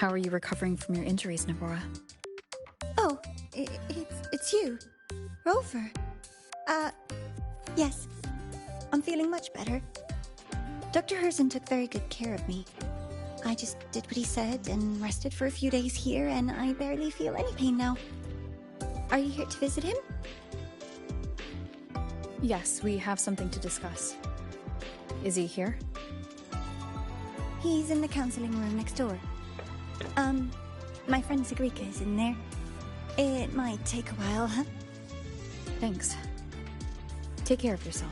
How are you recovering from your injuries, Nabora? Oh, it's you. Rover. Yes. I'm feeling much better. Dr. Herzen took very good care of me. I just did what he said and rested for a few days here, and I barely feel any pain now. Are you here to visit him? Yes, we have something to discuss. Is he here? He's in the counseling room next door. My friend Sigrika is in there. It might take a while, huh? Thanks. Take care of yourself.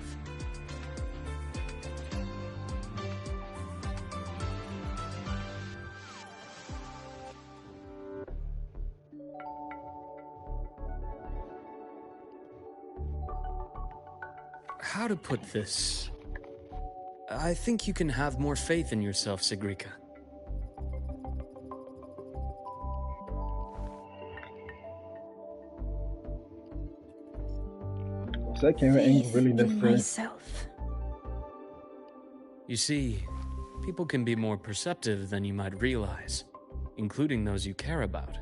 How to put this? I think you can have more faith in yourself, Sigrika. Second ain't really necessary. Myself. You see, people can be more perceptive than you might realize, including those you care about.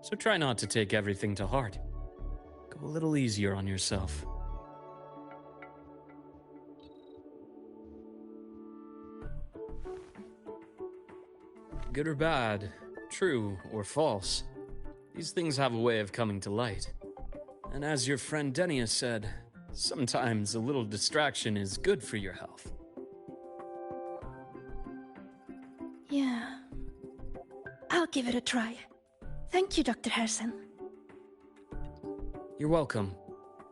So try not to take everything to heart. Go a little easier on yourself. Good or bad, true or false, these things have a way of coming to light. And as your friend Denia said, sometimes a little distraction is good for your health. Yeah. I'll give it a try. Thank you, Dr. Herzen. You're welcome.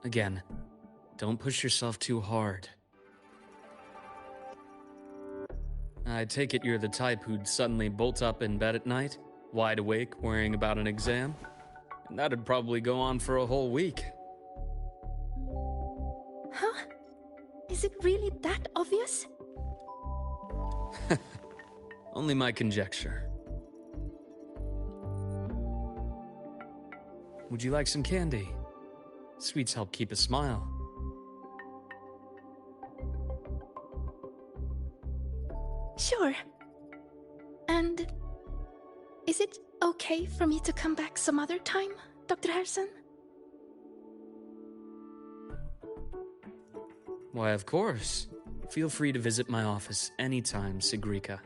Again, don't push yourself too hard. I take it you're the type who'd suddenly bolt up in bed at night, wide awake, worrying about an exam? And that'd probably go on for a whole week. Huh? Is it really that obvious? Only my conjecture. Would you like some candy? Sweets help keep a smile. Sure. And is it okay for me to come back some other time, Dr. Herzen? Why, of course. Feel free to visit my office anytime, Sigrika.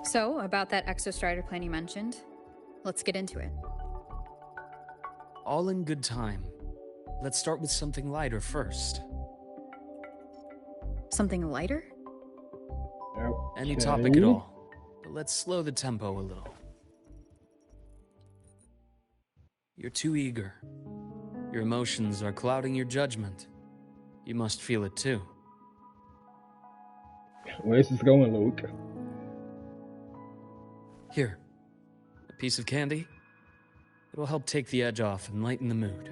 So, about that exostrider plan you mentioned, let's get into it. All in good time. Let's start with something lighter first. Something lighter? Okay. Any topic at all. But let's slow the tempo a little. You're too eager. Your emotions are clouding your judgment. You must feel it too. Where's this going, Luke? Here, a piece of candy. It'll help take the edge off and lighten the mood.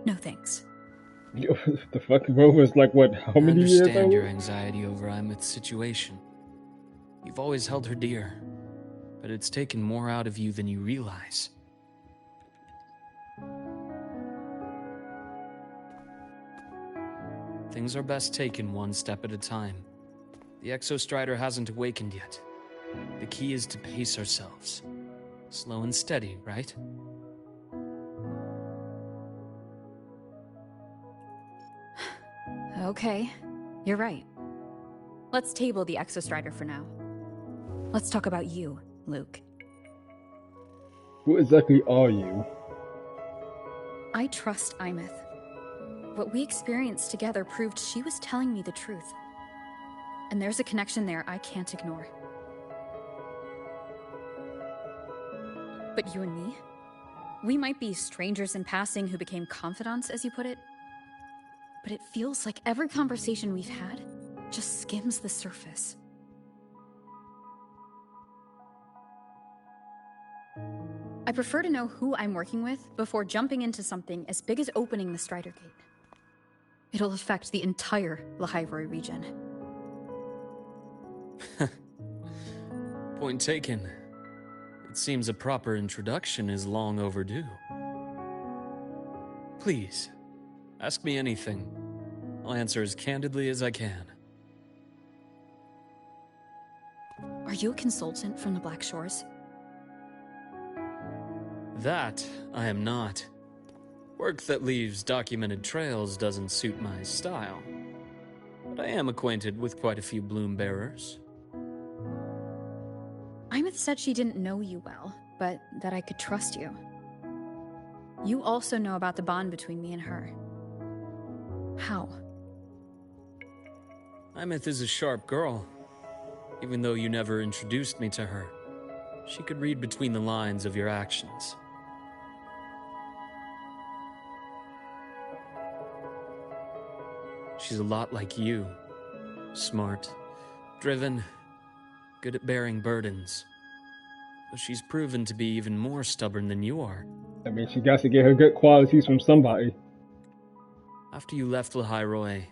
No thanks. The fucking Rover's like, what, how many years old? I understand your anxiety over Imith's situation. You've always held her dear, but it's taken more out of you than you realize. Things are best taken one step at a time. The Exostrider hasn't awakened yet. The key is to pace ourselves. Slow and steady, right? Okay, you're right. Let's table the Exostrider for now. Let's talk about you, Luke. Who exactly are you? I trust Imith. What we experienced together proved she was telling me the truth. And there's a connection there I can't ignore. But you and me? We might be strangers in passing who became confidants, as you put it. But it feels like every conversation we've had just skims the surface. I prefer to know who I'm working with before jumping into something as big as opening the Strider Gate. It'll affect the entire Lahairoi region. Point taken. It seems a proper introduction is long overdue. Please, ask me anything. I'll answer as candidly as I can. Are you a consultant from the Black Shores? That I am not. Work that leaves documented trails doesn't suit my style. But I am acquainted with quite a few bloom bearers. Imeth said she didn't know you well, but that I could trust you. You also know about the bond between me and her. How? Imeth is a sharp girl. Even though you never introduced me to her, she could read between the lines of your actions. She's a lot like you. Smart, driven, good at bearing burdens. But she's proven to be even more stubborn than you are. I mean, she got to get her good qualities from somebody. After you left Lahairoi,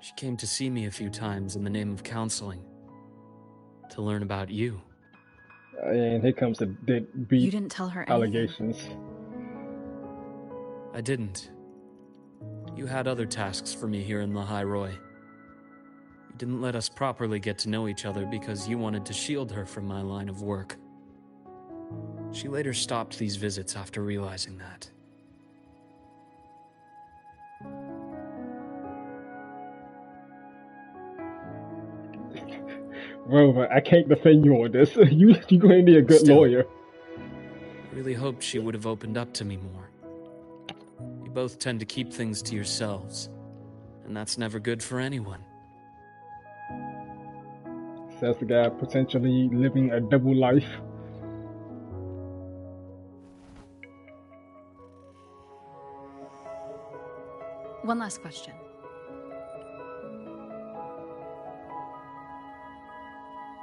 she came to see me a few times in the name of counseling. To learn about you. And here comes the deadbeat You didn't tell her anything. allegations. I didn't. You had other tasks for me here in Lahairoi. You didn't let us properly get to know each other because you wanted to shield her from my line of work. She later stopped these visits after realizing that. Rover, I can't defend you on this. You're going to be a good Still, lawyer. I really hoped she would have opened up to me more. You both tend to keep things to yourselves, and that's never good for anyone. Says the guy potentially living a double life. One last question.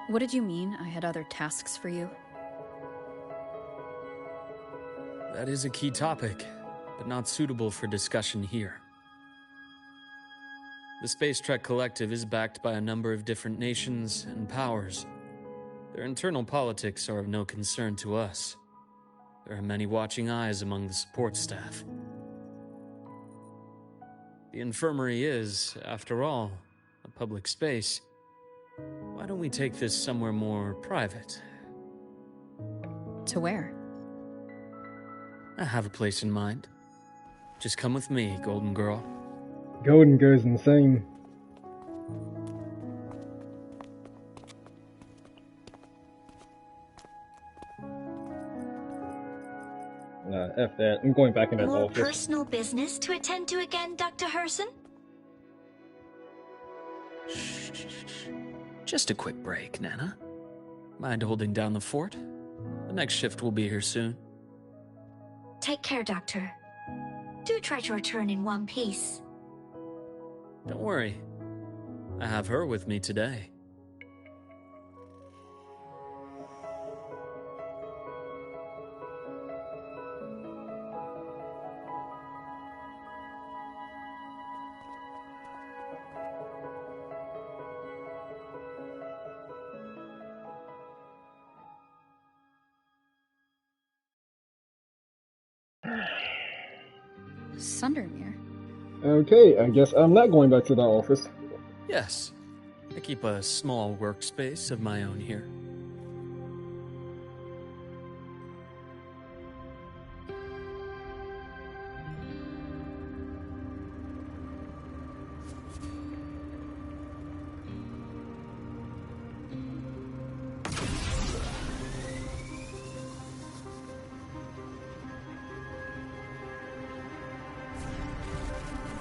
What did you mean I had other tasks for you? That is a key topic, but not suitable for discussion here. The Space Trek Collective is backed by a number of different nations and powers. Their internal politics are of no concern to us. There are many watching eyes among the support staff. The infirmary is, after all, a public space. Why don't we take this somewhere more private? To where? I have a place in mind. Just come with me, Golden Girl. Golden goes insane. F that. I'm going back in that More office. personal business to attend to again, Dr. Herson? Just a quick break, Nana. Mind holding down the fort? The next shift will be here soon. Take care, Doctor. Do try to return in one piece. Don't worry. I have her with me today. Sundermere. Okay, I guess I'm not going back to the office. Yes. I keep a small workspace of my own here.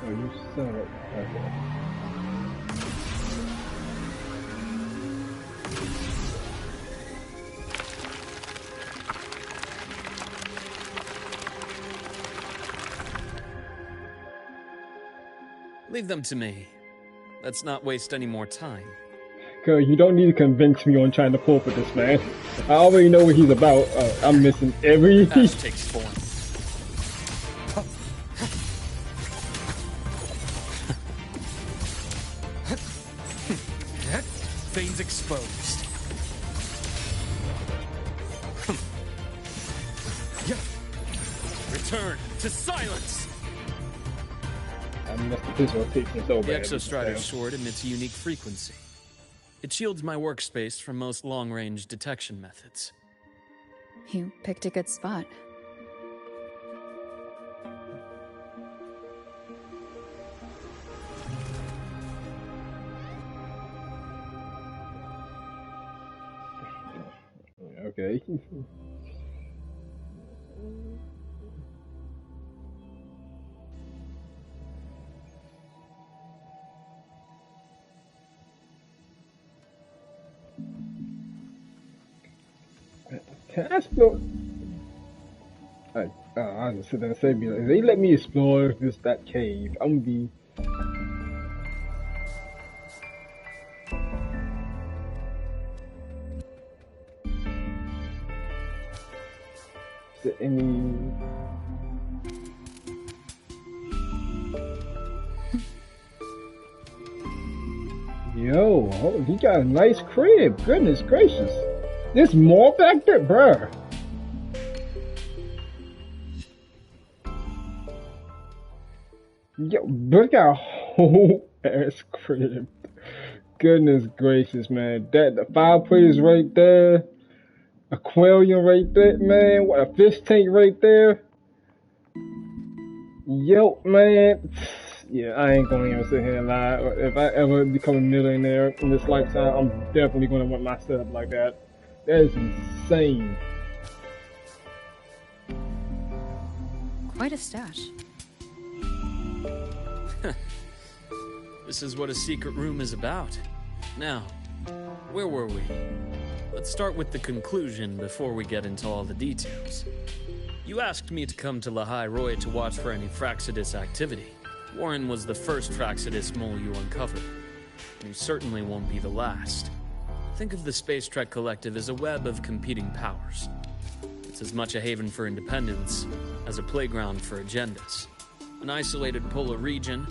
Oh, you son of okay. Leave them to me. Let's not waste any more time. Cause you don't need to convince me on trying to pull for this, man. I already know what he's about. I'm missing every... Ash takes form. Veins exposed. Return to silence! I messed up his rotation so bad. The Exostrider's sword emits a unique frequency. It shields my workspace from most long-range detection methods. You picked a good spot. Okay. Can I explore? I was just sitting there saying, if they let me explore that cave, I'm gonna be. Is there any? Yo, oh, he got a nice crib. Goodness gracious. There's more back there, bruh. Yo, look at a whole ass crib. Goodness gracious, man. The fireplace right there. Aquarium right there, man. What, a fish tank right there. Yo, man. Yeah, I ain't gonna even sit here and lie. If I ever become a millionaire in this lifetime, I'm definitely gonna want my setup like that. That is insane. Quite a stash. This is what a secret room is about. Now, where were we? Let's start with the conclusion before we get into all the details. You asked me to come to Lahai Roy to watch for any Fraxidus activity. Warren was the first Fraxidus mole you uncovered, and he certainly won't be the last. Think of the Space Trek Collective as a web of competing powers. It's as much a haven for independence as a playground for agendas. An isolated polar region,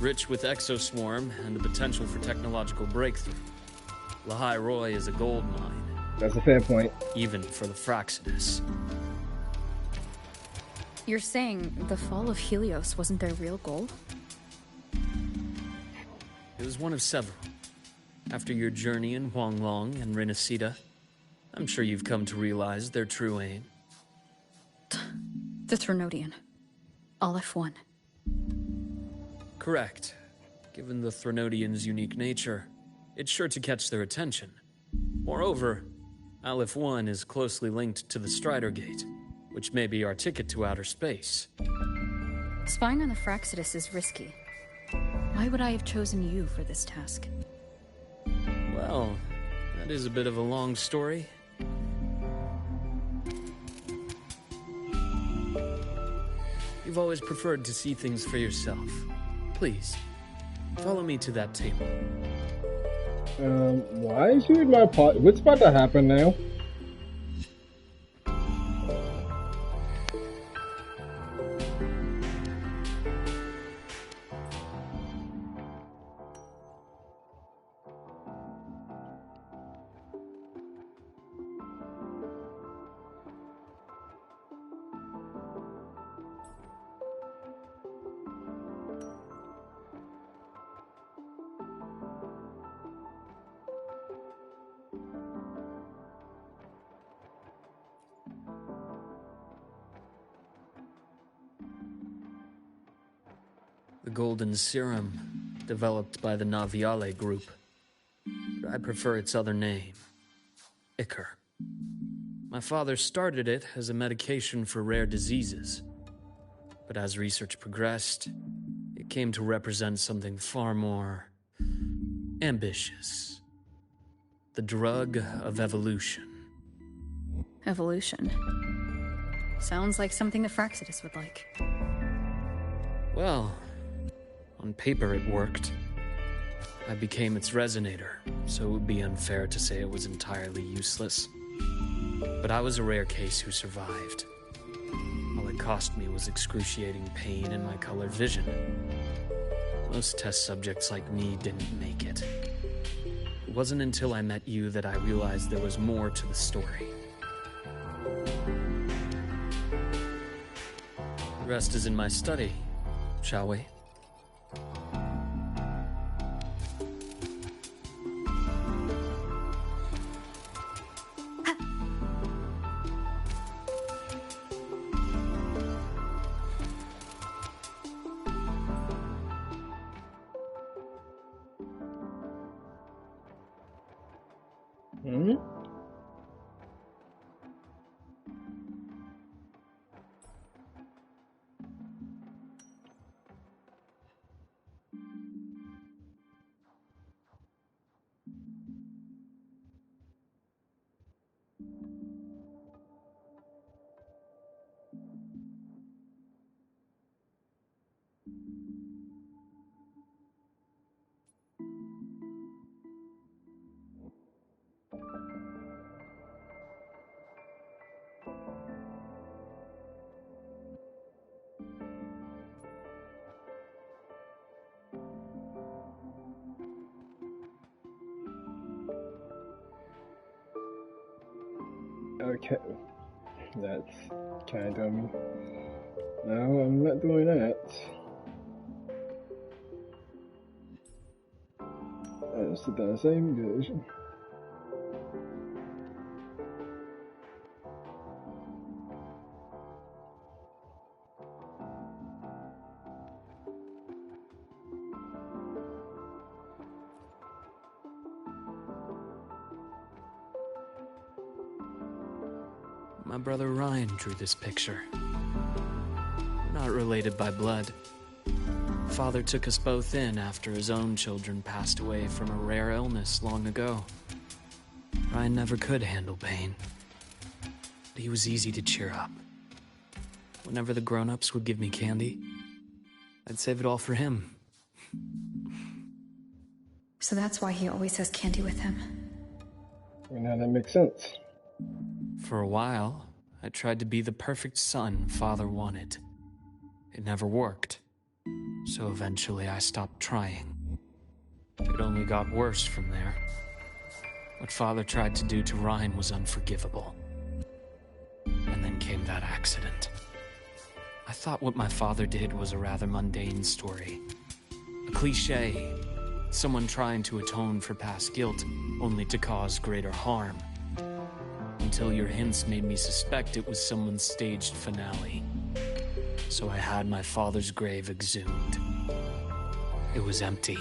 rich with exoswarm and the potential for technological breakthrough. Lahai Roy is a gold mine. That's a fair point. Even for the Fraxidus. You're saying the fall of Helios wasn't their real goal? It was one of several. After your journey in Huanglong and Renacida, I'm sure you've come to realize their true aim. The Threnodian. Aleph 1. Correct. Given the Threnodian's unique nature, it's sure to catch their attention. Moreover, Aleph 1 is closely linked to the Strider Gate, which may be our ticket to outer space. Spying on the Fraxidus is risky. Why would I have chosen you for this task? Well, that is a bit of a long story. You've always preferred to see things for yourself. Please, follow me to that table. Why is you in my pot? What's about to happen now? The golden serum, developed by the Naviale group. But I prefer its other name, Ichor. My father started it as a medication for rare diseases. But as research progressed, it came to represent something far more ambitious. The drug of evolution. Evolution. Sounds like something the Fraxidus would like. Well, on paper it worked. I became its resonator, so it would be unfair to say it was entirely useless. But I was a rare case who survived. All it cost me was excruciating pain and my colored vision. Most test subjects like me didn't make it. It wasn't until I met you that I realized there was more to the story. The rest is in my study, shall we? Hmm? Okay, that's kind of me. No, I'm not doing that. That's the same version. My brother Ryan drew this picture. We're not related by blood. Father took us both in after his own children passed away from a rare illness long ago. Ryan never could handle pain. But he was easy to cheer up. Whenever the grown-ups would give me candy, I'd save it all for him. So that's why he always has candy with him. Now that makes sense. For a while, I tried to be the perfect son Father wanted. It never worked. So eventually I stopped trying. It only got worse from there. What Father tried to do to Ryan was unforgivable. And then came that accident. I thought what my father did was a rather mundane story. A cliché. Someone trying to atone for past guilt, only to cause greater harm. Until your hints made me suspect it was someone's staged finale. So I had my father's grave exhumed. It was empty.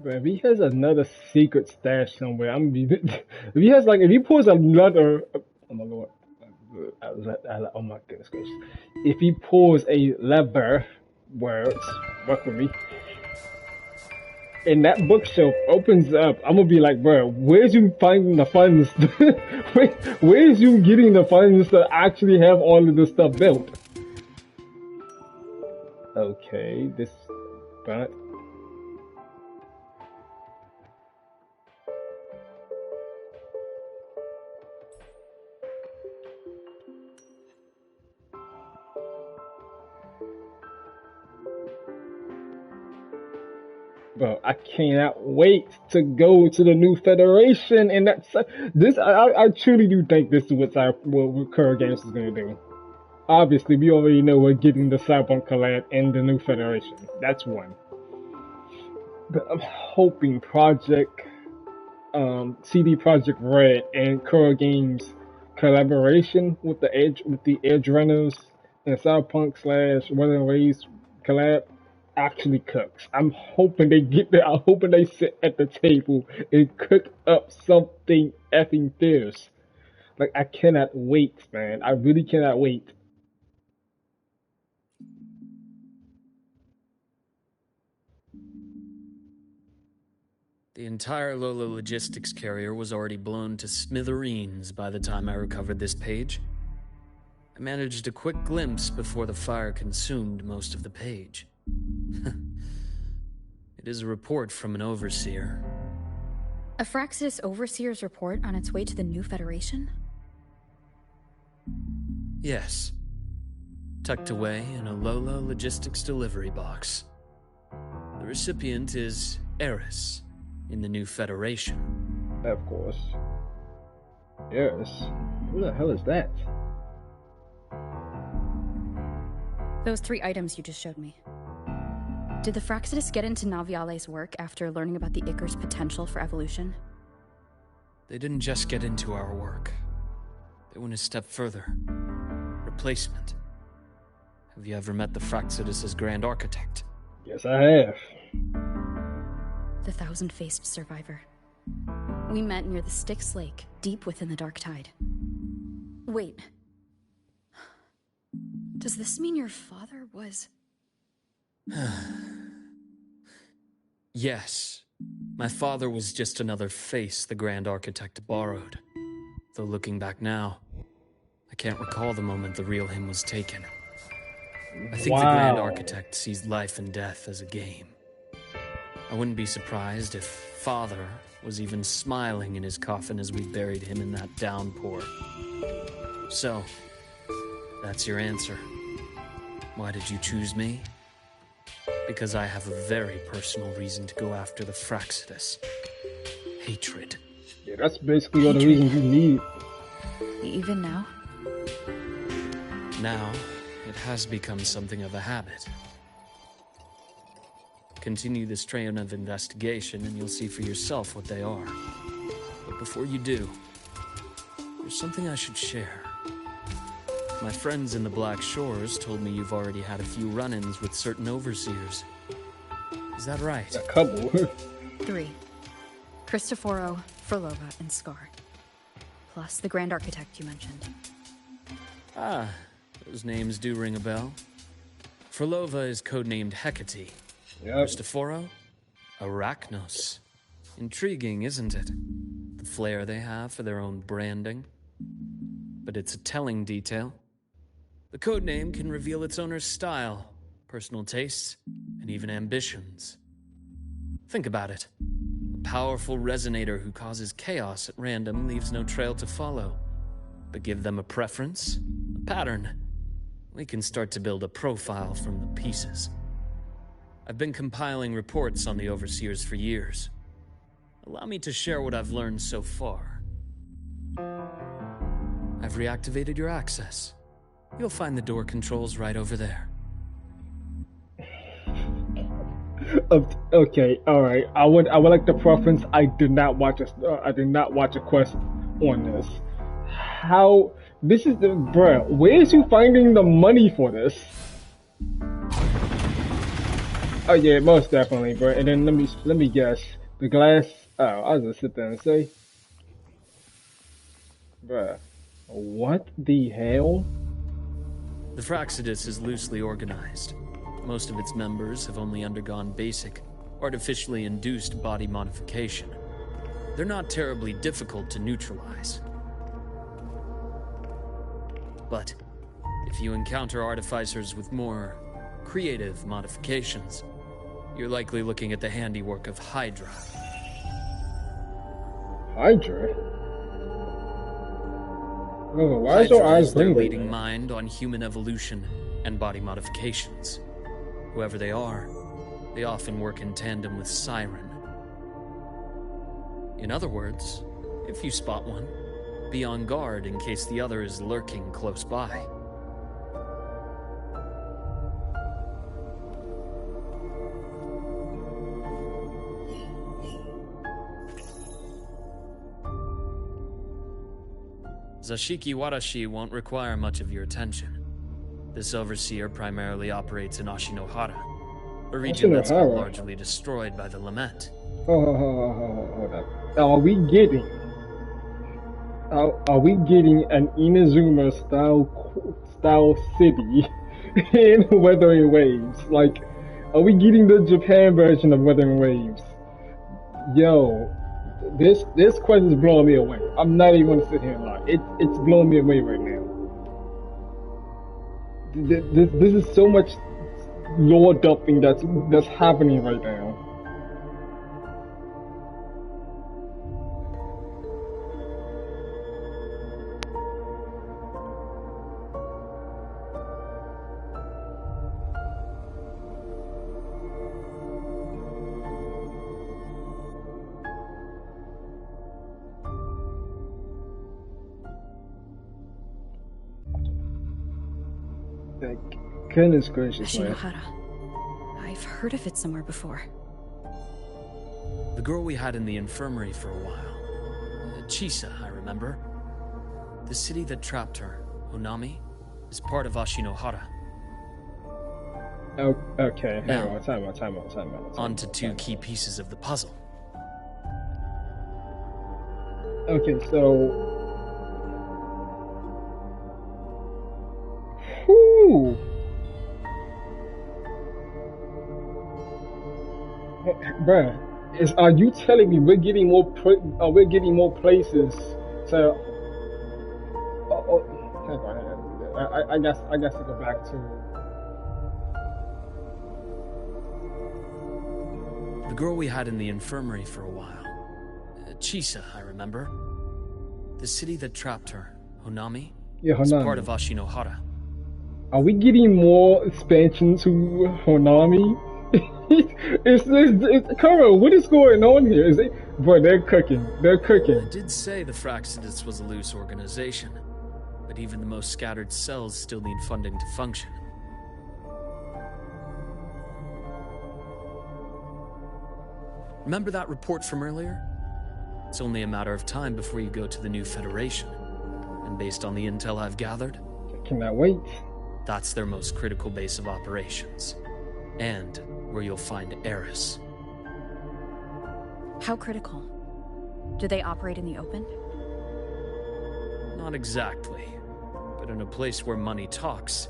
But if he has another secret stash somewhere, I'm be. If he pulls another, oh my lord, oh my goodness gracious, if he pulls a lever, words, work with me, and that bookshelf opens up, I'm gonna be like, bro, where's you finding the funds? Where's you getting the funds to actually have all of this stuff built? Okay, but. Bro, I cannot wait to go to the new Federation, and I truly do think this is what Kuro Games is gonna do. Obviously, we already know we're getting the Cyberpunk collab and the new Federation. That's one. But I'm hoping CD Projekt Red and Kuro Games collaboration with the Edge Runners and Cyberpunk / Wuthering Waves collab actually cooks. I'm hoping they get there. I'm hoping they sit at the table and cook up something effing fierce. Like, I cannot wait, man. I really cannot wait. The entire Lola logistics carrier was already blown to smithereens by the time I recovered this page. I managed a quick glimpse before the fire consumed most of the page. It is a report from an overseer. A Fraxidus Overseer's report on its way to the new Federation? Yes. Tucked away in a Lola logistics delivery box. The recipient is Eris in the new Federation. Of course. Yes. Who the hell is that? Those 3 items you just showed me. Did the Fraxidus get into Naviale's work after learning about the Icar's potential for evolution? They didn't just get into our work. They went a step further. Replacement. Have you ever met the Fraxidus' Grand Architect? Yes, I have. The thousand-faced survivor. We met near the Styx Lake, deep within the Dark Tide. Wait. Does this mean your father was... Yes. My father was just another face the Grand Architect borrowed. Though looking back now, I can't recall the moment the real him was taken. I think the Grand Architect sees life and death as a game. I wouldn't be surprised if Father was even smiling in his coffin as we buried him in that downpour. So, that's your answer. Why did you choose me? Because I have a very personal reason to go after the Fraxidus. Hatred. Yeah, that's basically all the reasons you need. Even now? Now, it has become something of a habit. Continue this train of investigation and you'll see for yourself what they are. But before you do, there's something I should share. My friends in the Black Shores told me you've already had a few run-ins with certain overseers. Is that right? A couple. 3. Cristoforo, Frolova, and Scar. Plus the Grand Architect you mentioned. Ah, those names do ring a bell. Frolova is codenamed Hecate. Yep. Cristoforo? Arachnos. Intriguing, isn't it? The flair they have for their own branding. But it's a telling detail. The codename can reveal its owner's style, personal tastes, and even ambitions. Think about it. A powerful resonator who causes chaos at random leaves no trail to follow. But give them a preference, a pattern. We can start to build a profile from the pieces. I've been compiling reports on the Overseers for years. Allow me to share what I've learned so far. I've reactivated your access. You'll find the door controls right over there. Okay, all right. I would like the preference. I did not watch a quest on this. How? This is the bruh. Where is you finding the money for this? Oh yeah, most definitely, bro. And then let me guess. The glass. Oh, I was gonna sit there and say, bruh, what the hell? The Fraxidus is loosely organized. Most of its members have only undergone basic, artificially induced body modification. They're not terribly difficult to neutralize. But if you encounter artificers with more creative modifications, you're likely looking at the handiwork of Hydra. Hydra? Oh, why is your eyes their blinking? leading mind on human evolution and body modifications. Whoever they are, they often work in tandem with Siren. In other words, if you spot one, be on guard in case the other is lurking close by. Zashiki Warashi won't require much of your attention. This overseer primarily operates in Ashinohara, a region that's been largely destroyed by the Lament. Hold up. Are we getting an Inazuma style city in Wuthering Waves? Like, are we getting the Japan version of Wuthering Waves? Yo, this question is blowing me away. I'm not even gonna sit here and lie. It's blowing me away right now. This is so much lore dumping that's happening right now. Like, goodness gracious, man. Ashinohara. I've heard of it somewhere before. The girl we had in the infirmary for a while. Chisa, I remember. The city that trapped her, Honami, is part of Ashinohara. Oh, okay, Now, time out. On to two key pieces of the puzzle. Okay, so... Whew! Bruh, are you telling me we're getting more places to... hang on. I guess to go back to... The girl we had in the infirmary for a while. Chisa, I remember. The city that trapped her, Honami, Yeah, is Honami. part of Ashinohara. Are we getting more expansion to Honami? It's Kuro, what is going on here? Is it, bro? They're cooking. I did say the Fraxidus was a loose organization, but even the most scattered cells still need funding to function. Remember that report from earlier? It's only a matter of time before you go to the new Federation. And based on the intel I've gathered, I cannot wait. that's their most critical base of operations. And where you'll find Eris. How critical? Do they operate in the open? Not exactly. But in a place where money talks,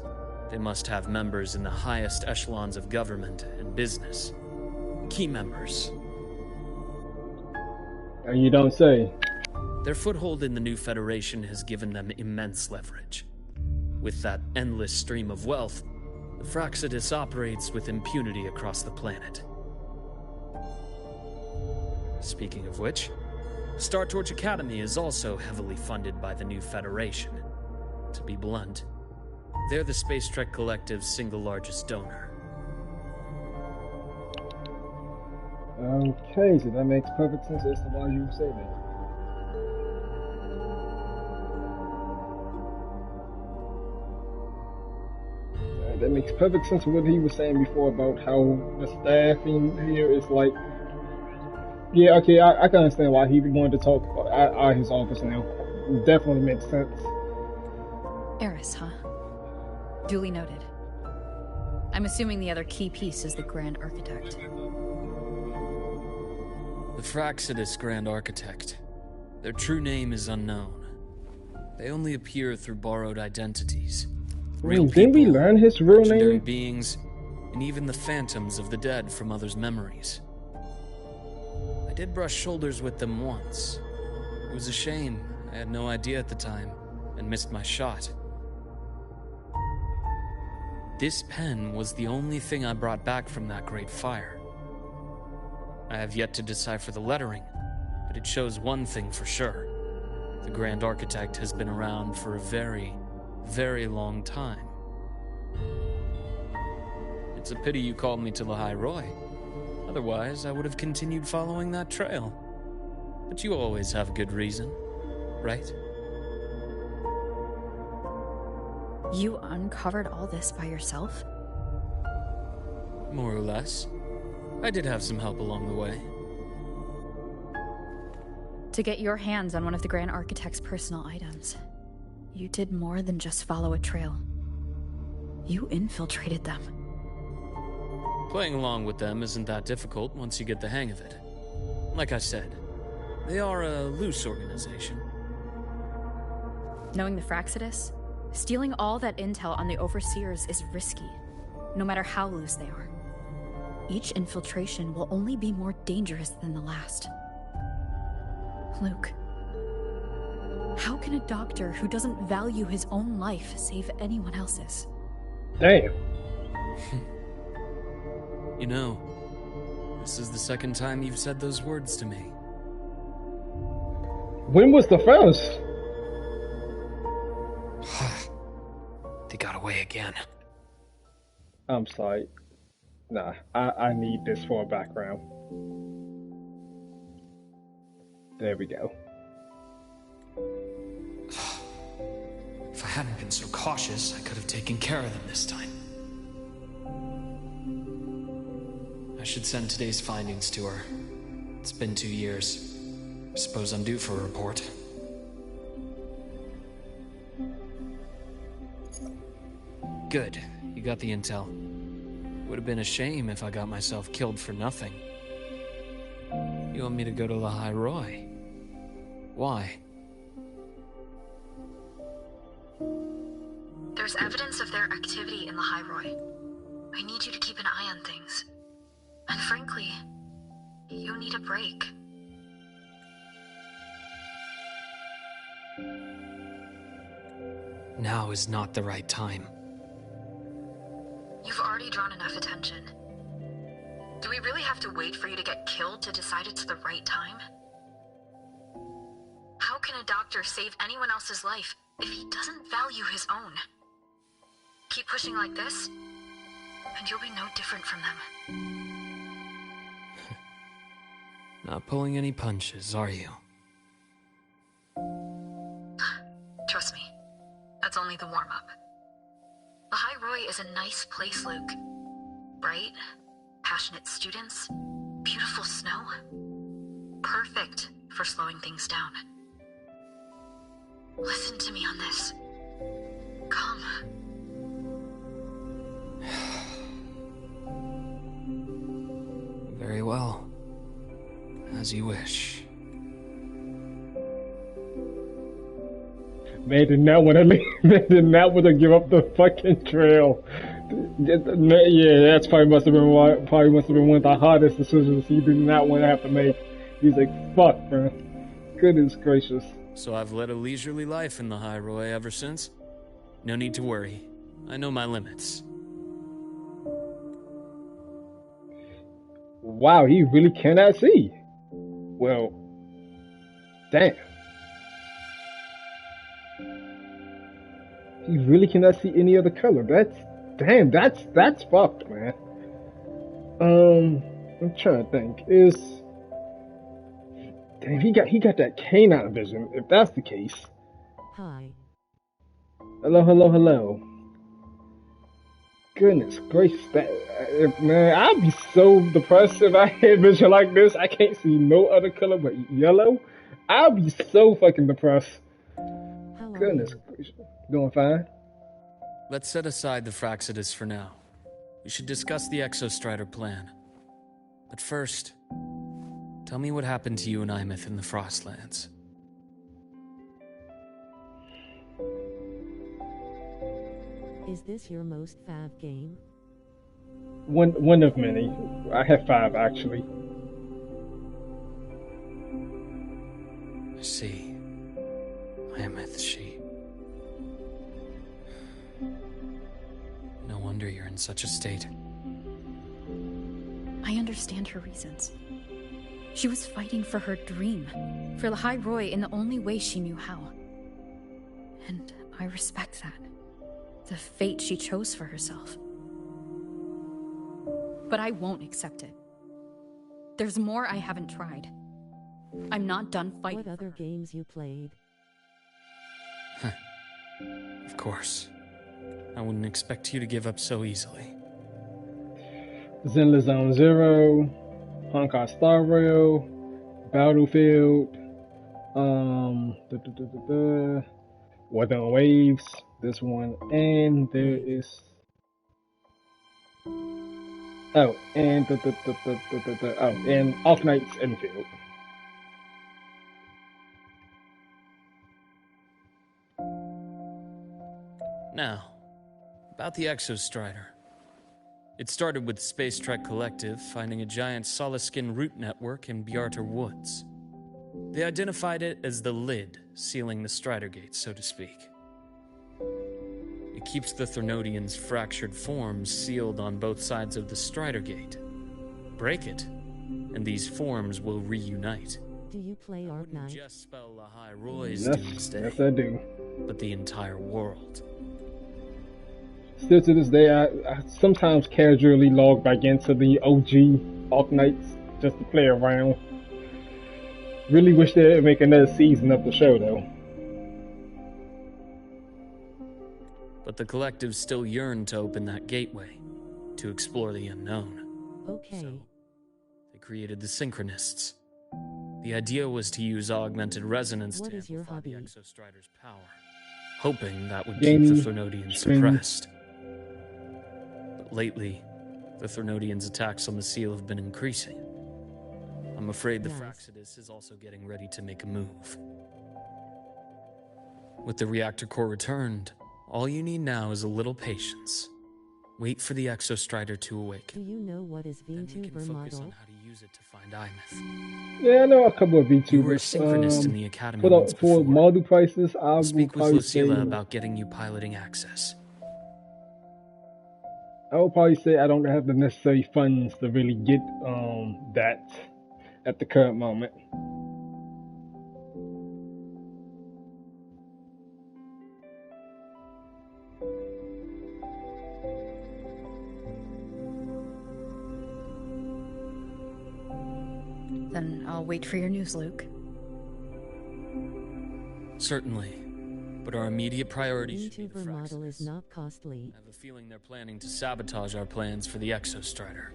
they must have members in the highest echelons of government and business. Key members. You don't say. Their foothold in the new Federation has given them immense leverage. With that endless stream of wealth, the Fraxidus operates with impunity across the planet. Speaking of which, Star Torch Academy is also heavily funded by the new Federation. To be blunt, they're the Space Trek Collective's single largest donor. Okay, so that makes perfect sense as to why you would say that. That makes perfect sense with what he was saying before about how the staffing here is like... Yeah, okay, I can understand why he wanted to talk at his office now. Definitely makes sense. Eris, huh? Duly noted. I'm assuming the other key piece is the Grand Architect. The Fraxidus Grand Architect. Their true name is unknown. They only appear through borrowed identities. Real Didn't we people, learn his real legendary name? beings, and even the phantoms of the dead from others' memories. I did brush shoulders with them once. It was a shame. I had no idea at the time, and missed my shot. This pen was the only thing I brought back from that great fire. I have yet to decipher the lettering, but it shows one thing for sure. The Grand Architect has been around for a very, very long time. It's a pity you called me to the High Roy. Otherwise, I would have continued following that trail. But you always have good reason, right? You uncovered all this by yourself? More or less. I did have some help along the way. To get your hands on one of the Grand Architect's personal items, you did more than just follow a trail. You infiltrated them. Playing along with them isn't that difficult once you get the hang of it. Like I said, they are a loose organization. Knowing the Fraxidus, stealing all that intel on the Overseers is risky, no matter how loose they are. each infiltration will only be more dangerous than the last. Luke, how can a doctor who doesn't value his own life save anyone else's? Damn. You know, this is the second time you've said those words to me. When was the first? They got away again. I'm sorry. Nah, I need this for a background. There we go. If I hadn't been so cautious, I could have taken care of them this time. I should send today's findings to her. It's been 2 years. I suppose I'm due for a report. Good. You got the intel. Would have been a shame if I got myself killed for nothing. You want me to go to the High Roy? Why? There's evidence of their activity in the High Roy. I need you to keep an eye on things. And frankly, you need a break. Now is not the right time. You've already drawn enough attention. Do we really have to wait for you to get killed to decide it's the right time? How can a doctor save anyone else's life if he doesn't value his own? Keep pushing like this, and you'll be no different from them. Not pulling any punches, are you? Trust me, that's only the warm-up. The High Roy is a nice place, Luke. Bright, passionate students, beautiful snow. Perfect for slowing things down. Listen to me on this. Come. Very well. As you wish. They did not want to leave. They did not want to give up the fucking trail. Yeah, that's probably must have been one of the hardest decisions he did not want to have to make. He's like, fuck, bro. Goodness gracious. So I've led a leisurely life in the High Roy ever since? No need to worry. I know my limits. Wow, he really cannot see. Well, damn. He really cannot see any other color. That's fucked, man. I'm trying to think. Damn, he got that canine vision, if that's the case. Hi. Hello. Goodness gracious, man, I'd be so depressed if I had vision like this. I can't see no other color but yellow. I'd be so fucking depressed. Goodness gracious. Doing fine? Let's set aside the Fraxidus for now. We should discuss the Exostrider plan. But first, tell me what happened to you and Imeth in the Frostlands. Is this your most fav game? One of many. I have 5 actually. I see. Imeth, she. No wonder you're in such a state. I understand her reasons. She was fighting for her dream, for the High Roy in the only way she knew how. And I respect that. The fate she chose for herself. But I won't accept it. There's more I haven't tried. I'm not done fighting. What other games you played? Of course. I wouldn't expect you to give up so easily. Zenless Zone Zero, Honkai Star Rail, Battlefield, Wuthering Waves, this one, and there is and Off Nights Enfield. Now, about the Exostrider. It started with Space Trek Collective finding a giant solid-skin root network in Bjarter Woods. They identified it as the lid sealing the Strider Gate, so to speak. It keeps the Threnodians' fractured forms sealed on both sides of the Strider Gate. Break it, and these forms will reunite. Do you play Arc Knight? Just spell Lahai Roy's Yes, doomsday, yes I do. but the entire world. Still to this day, I sometimes casually log back into the OG Arc Knights just to play around. Really wish they'd make another season of the show, though. But the Collective still yearned to open that gateway, to explore the unknown. Okay. So, they created the Synchronists. The idea was to use augmented resonance What to is your amplify the hobby? Exostrider's power, hoping that would Gaming, keep the Threnodians streaming. suppressed. But lately, the Threnodians' attacks on the seal have been increasing. I'm afraid the Nice. Fraxidus is also getting ready to make a move. With the reactor core returned, all you need now is a little patience. Wait for the Exostrider to Do awaken. you know what is Then we can VTuber focus model? on how to use it to find Imeth. Yeah, I know a couple of VTubers. You were a synchronist in the academy for once before. model prices, I I'll will speak with probably say, Lucilla about getting you piloting access. I would probably say I don't have the necessary funds to really get that at the current moment. Then I'll wait for your news, Luke. Certainly. But our immediate priority should be the VTuber model is Fraxidus. not costly. I have a feeling they're planning to sabotage our plans for the Exostrider.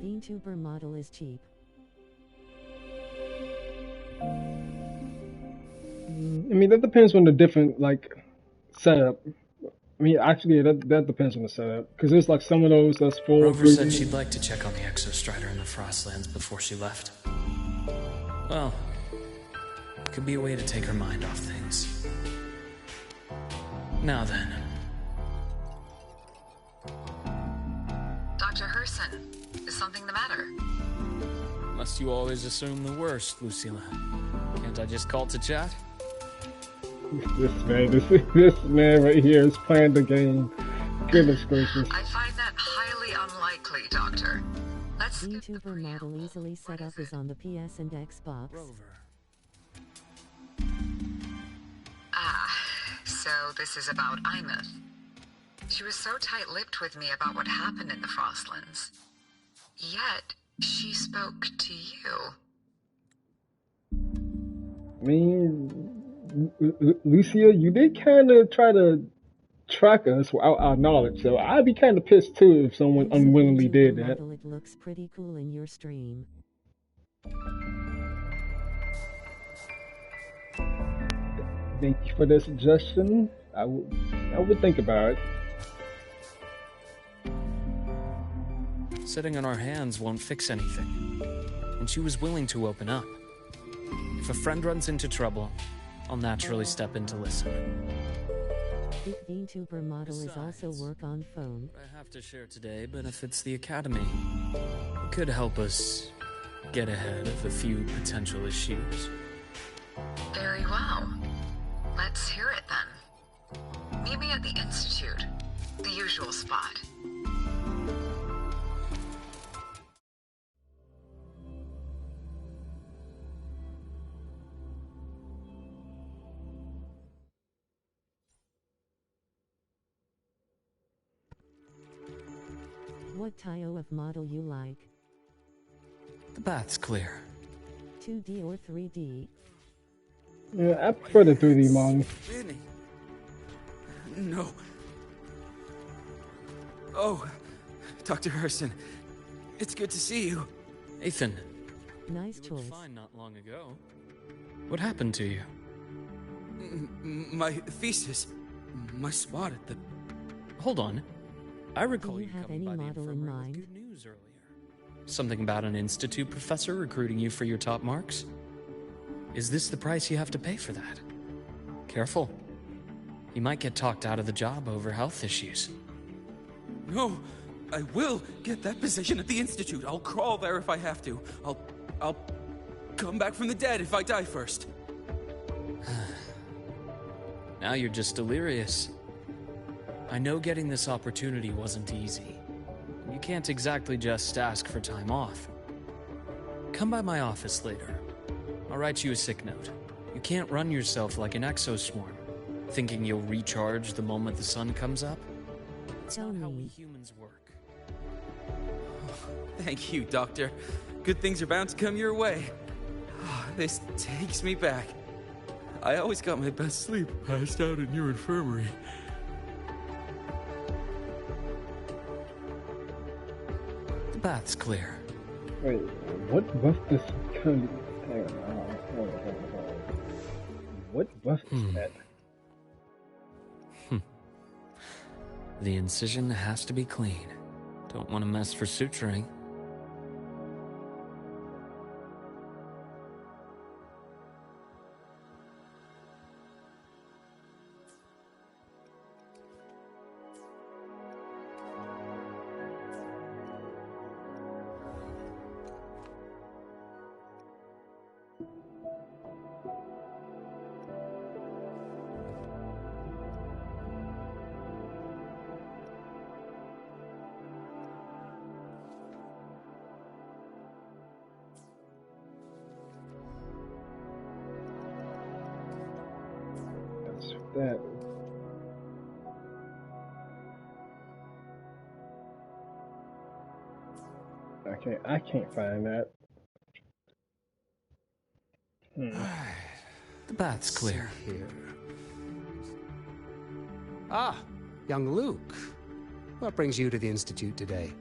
VTuber model is cheap. I mean, that depends on the different, setup. I mean, actually, that depends on the setup. Because there's, some of those that's full. Rover said she'd like to check on the Exostrider in the Frostlands before she left. Well, could be a way to take her mind off things. Now then. Dr. Herson, is something the matter? Must you always assume the worst, Lucilla? Can't I just call to chat? This man right here is playing the game. Goodness gracious. I find that highly unlikely, Doctor. Let's skip the VTuber preamble. model easily set What up is is it? on the PS and Xbox. Rover. So this is about Imeth. She was so tight-lipped with me about what happened in the Frostlands. Yet, she spoke to you. I mean, Lucia, you did kind of try to track us without our knowledge, so I'd be kind of pissed too if someone Use a unwillingly VTuber did that. model, it looks pretty cool in your stream. Thank you for the suggestion. I would think about it. Sitting on our hands won't fix anything. And she was willing to open up. If a friend runs into trouble, I'll naturally step in to listen. VTuber model is also Besides, work on phone. What I have to share today benefits the Academy. It could help us get ahead of a few potential issues. Very well. Let's hear it then. Meet me at the Institute. The usual spot. What type of model you like? The bath's clear. 2D or 3D? Yeah, I prefer the 3D model. Vinny. No. Oh, Dr. Herson. It's good to see you. Ethan, Nice you looked choice. fine not long ago. What happened to you? My thesis. My spot at the... Hold on. I recall you you have coming any by the model in infirmary mind? with good news earlier. Something about an institute professor recruiting you for your top marks? Is this the price you have to pay for that? Careful. You might get talked out of the job over health issues. No, I will get that position at the Institute. I'll crawl there if I have to. I'll come back from the dead if I die first. Now you're just delirious. I know getting this opportunity wasn't easy. You can't exactly just ask for time off. Come by my office later. I'll write you a sick note. You can't run yourself like an exoswarm, thinking you'll recharge the moment the sun comes up. It's not how we humans work. Thank you, Doctor. Good things are bound to come your way. This takes me back. I always got my best sleep passed out in your infirmary. The bath's clear. Wait, what buff this kind of... What buff is that? The incision has to be clean. Don't want to mess for suturing. That I can't find that. The bath's clear. Here. Ah, young Luke. What brings you to the Institute today?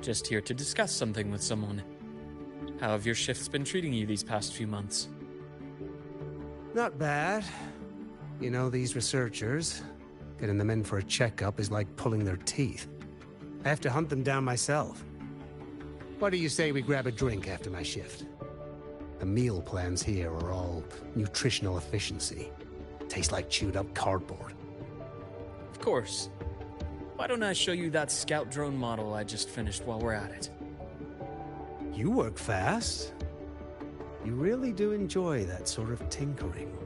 Just here to discuss something with someone. How have your shifts been treating you these past few months? Not bad. You know, these researchers, getting them in for a checkup is like pulling their teeth. I have to hunt them down myself. What do you say we grab a drink after my shift? The meal plans here are all nutritional efficiency. Taste like chewed up cardboard. Of course. Why don't I show you that scout drone model I just finished while we're at it? You work fast. You really do enjoy that sort of tinkering.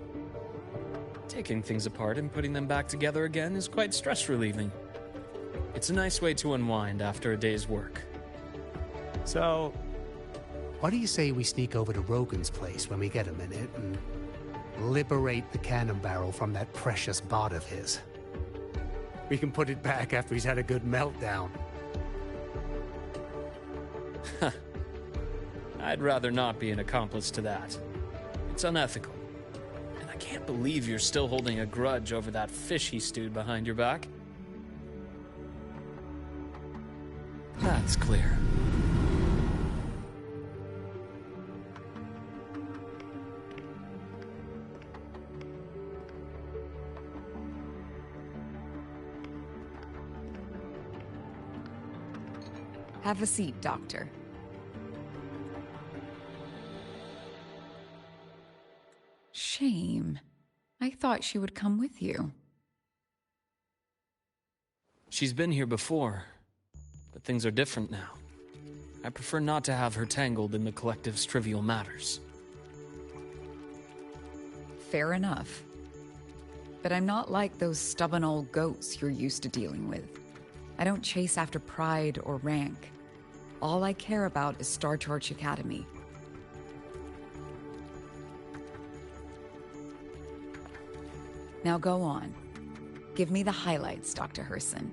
Taking things apart and putting them back together again is quite stress-relieving. It's a nice way to unwind after a day's work. So, what do you say we sneak over to Rogan's place when we get a minute and liberate the cannon barrel from that precious bot of his? We can put it back after he's had a good meltdown. I'd rather not be an accomplice to that. It's unethical. And I can't believe you're still holding a grudge over that fish he stewed behind your back. That's clear. Have a seat, Doctor. Shame. I thought she would come with you. She's been here before, but things are different now. I prefer not to have her tangled in the collective's trivial matters. Fair enough. But I'm not like those stubborn old goats you're used to dealing with. I don't chase after pride or rank. All I care about is Star Torch Academy. Now go on. Give me the highlights, Dr. Herson.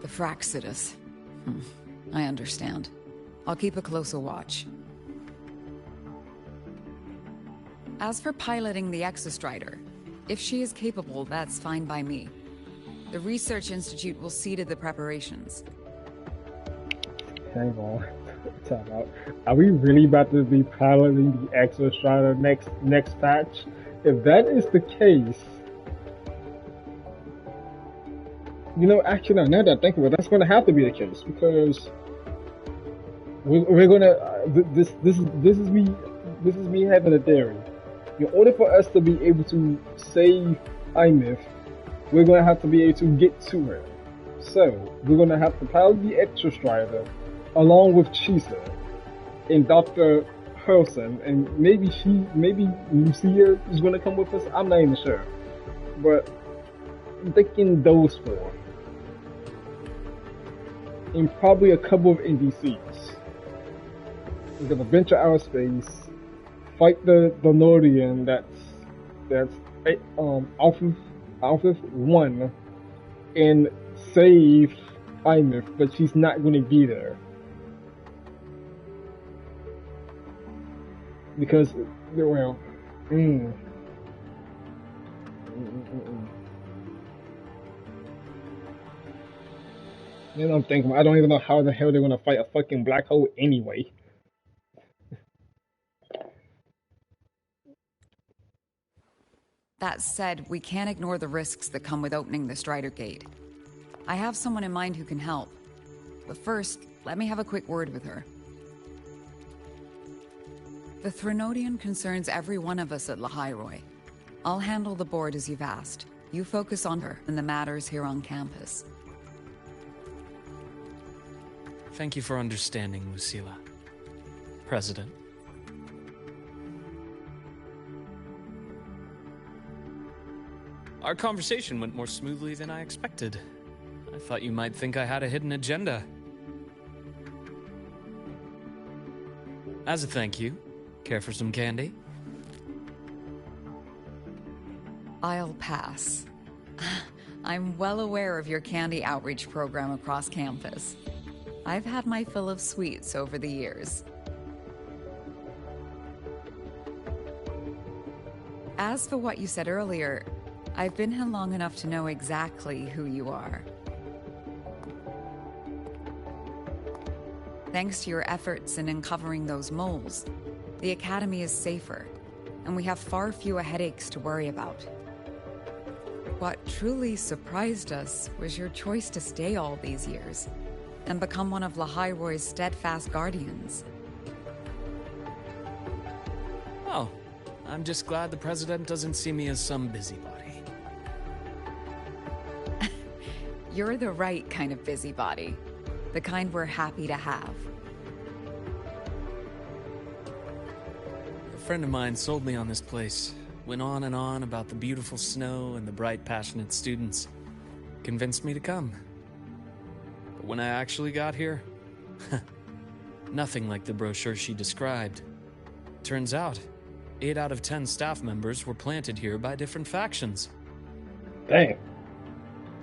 The Fraxidus. I understand. I'll keep a closer watch. As for piloting the Exostrider, if she is capable, that's fine by me. The Research Institute will see to the preparations. Hang on. Time out. Are we really about to be piloting the Exostrider next patch? If that is the case, you know, actually, now that I think of it, that's going to have to be the case because we're gonna this is me having a theory. In order for us to be able to save Imith, we're gonna have to be able to get to her. So we're gonna have to probably be Extra Strider, along with Chisa and Dr. Hurlson, and maybe Lucia is gonna come with us. I'm not even sure, but I'm thinking those four, and probably a couple of NPCs. We're gonna venture out of space, fight the Nordian that's Alpha 1, and save Imith, but she's not going to be there because well, Then I'm thinking, I don't even know how the hell they're going to fight a fucking black hole anyway. That said, we can't ignore the risks that come with opening the Strider Gate. I have someone in mind who can help. But first, let me have a quick word with her. The Threnodian concerns every one of us at Lahairoi. I'll handle the board as you've asked. You focus on her and the matters here on campus. Thank you for understanding, Lucilla. President. Our conversation went more smoothly than I expected. I thought you might think I had a hidden agenda. As a thank you, care for some candy? I'll pass. I'm well aware of your candy outreach program across campus. I've had my fill of sweets over the years. As for what you said earlier, I've been here long enough to know exactly who you are. Thanks to your efforts in uncovering those moles, the Academy is safer, and we have far fewer headaches to worry about. What truly surprised us was your choice to stay all these years, and become one of Lahairoi's steadfast guardians. Oh, I'm just glad the President doesn't see me as some busybody. You're the right kind of busybody. The kind we're happy to have. A friend of mine sold me on this place. Went on and on about the beautiful snow and the bright, passionate students. Convinced me to come. But when I actually got here, nothing like the brochure she described. Turns out, 8 out of 10 staff members were planted here by different factions. Dang.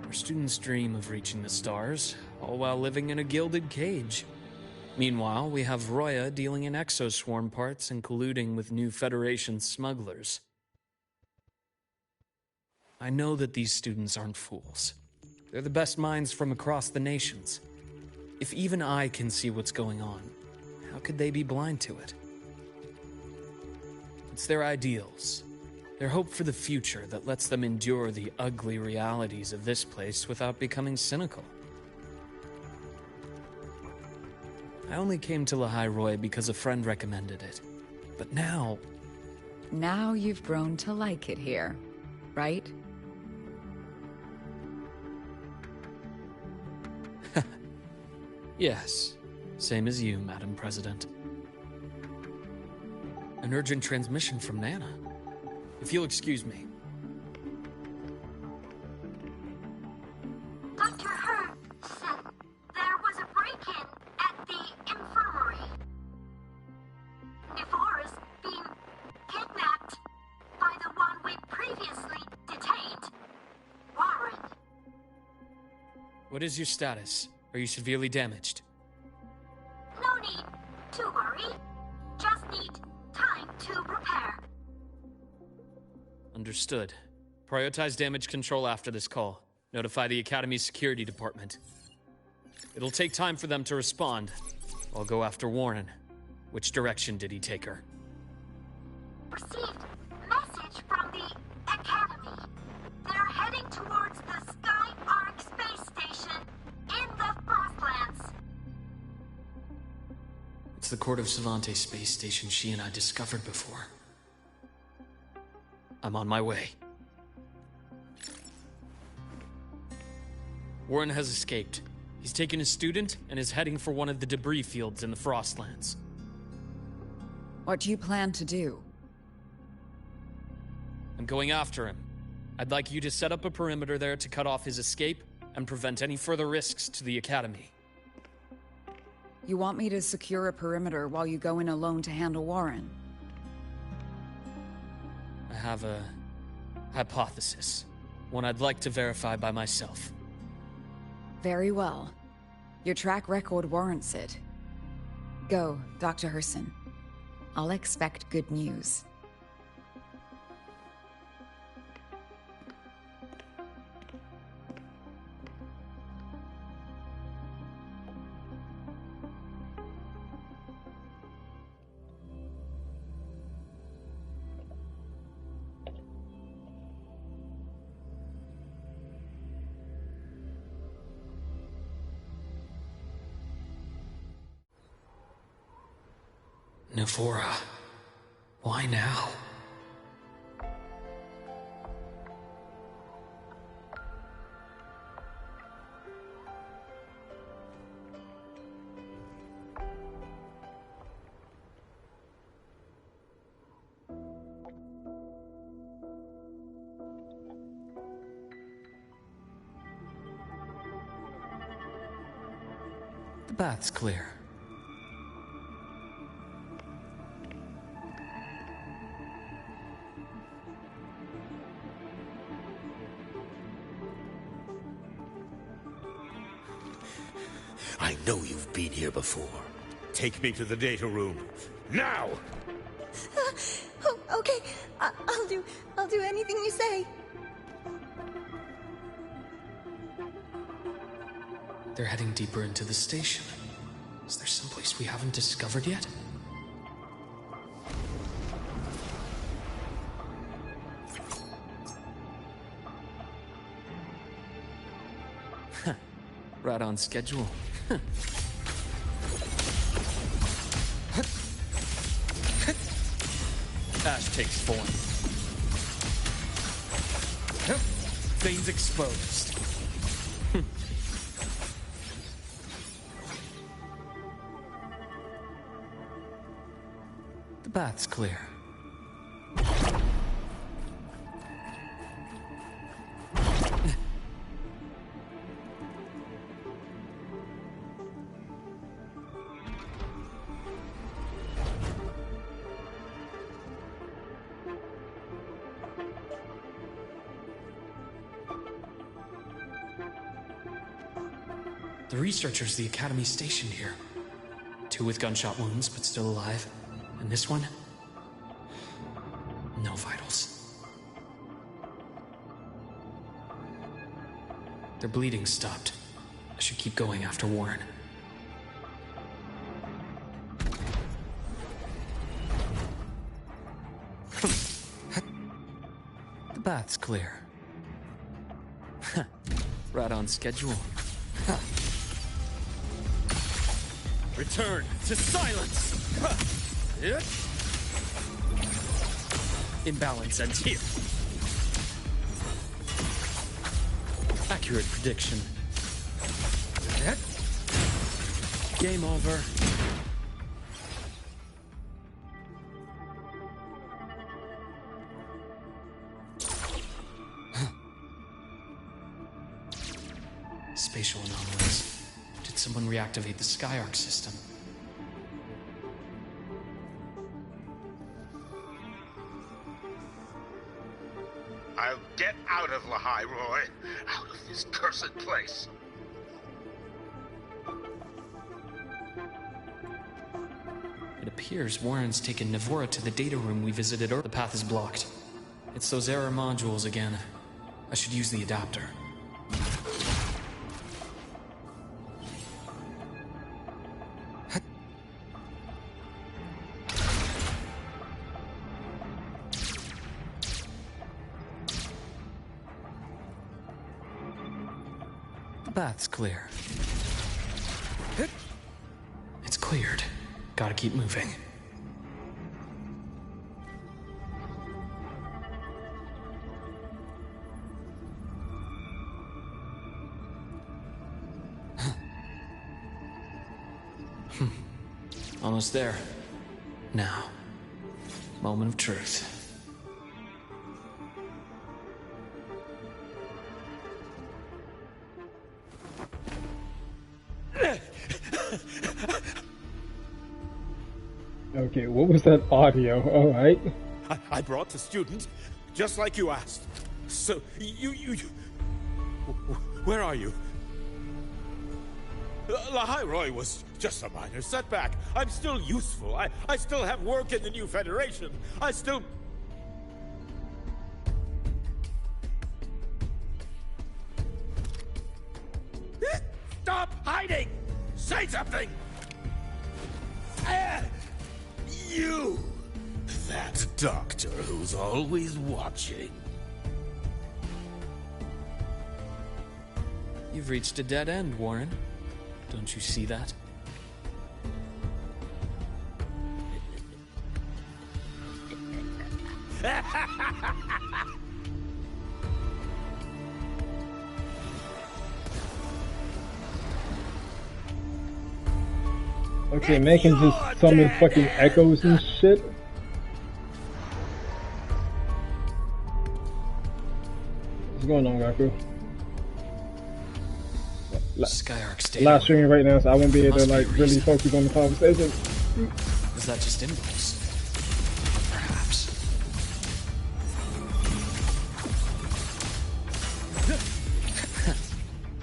Our students dream of reaching the stars, all while living in a gilded cage. Meanwhile, we have Roya dealing in exoswarm parts and colluding with new Federation smugglers. I know that these students aren't fools. They're the best minds from across the nations. If even I can see what's going on, how could they be blind to it? It's their ideals, their hope for the future that lets them endure the ugly realities of this place without becoming cynical. I only came to Lahairoi because a friend recommended it. But now... Now you've grown to like it here, right? Yes, same as you, Madam President. An urgent transmission from Nana. If you'll excuse me. Dr. Hurd said there was a break-in at the infirmary. Nevora's being kidnapped by the one we previously detained, Warren. What is your status? Are you severely damaged? No need to worry. Just need time to repair. Understood. Prioritize damage control after this call. Notify the Academy's security department. It'll take time for them to respond. I'll go after Warren. Which direction did he take her? Received message from the Academy. They're heading towards the Sky Arc space station in the Frostlands. It's the Court of Savante space station she and I discovered before. I'm on my way. Warren has escaped. He's taken a student and is heading for one of the debris fields in the Frostlands. What do you plan to do? I'm going after him. I'd like you to set up a perimeter there to cut off his escape and prevent any further risks to the Academy. You want me to secure a perimeter while you go in alone to handle Warren? I have a hypothesis. One I'd like to verify by myself. Very well. Your track record warrants it. Go, Dr. Herson. I'll expect good news. Navora. Why now? The bath's clear. I know you've been here before. Take me to the data room. Now! Oh, okay. I'll do anything you say. They're heading deeper into the station. Is there someplace we haven't discovered yet? Right on schedule. Ash takes form. Veins exposed. The bath's clear. The researchers the Academy stationed here. 2 with gunshot wounds, but still alive. And this one? No vitals. Their bleeding stopped. I should keep going after Warren. The bath's clear. Right on schedule. Return to silence! Imbalance ends here. Accurate prediction. Game over. Spatial anomalies. Did someone reactivate the Skyarc system? I'll get out of Lahai, Roy. Out of this cursed place. It appears Warren's taken Navora to the data room we visited earlier. The path is blocked. It's those error modules again. I should use the adapter. The bath's clear. It's cleared. Gotta keep moving. Almost there. Now, moment of truth. Okay, what was that audio? Alright. I brought the student, just like you asked. So, you... Where are you? Lahairoi was just a minor setback. I'm still useful. I still have work in the new Federation. I still... Stop hiding! Say something! You! That doctor who's always watching. You've reached a dead end, Warren. Don't you see that? Okay, man can just summon fucking echoes and shit. What's going on, Gaku? Skyark's Live streaming right now, so I won't be able to like really focus on the conversation. Is that just impulse? Perhaps.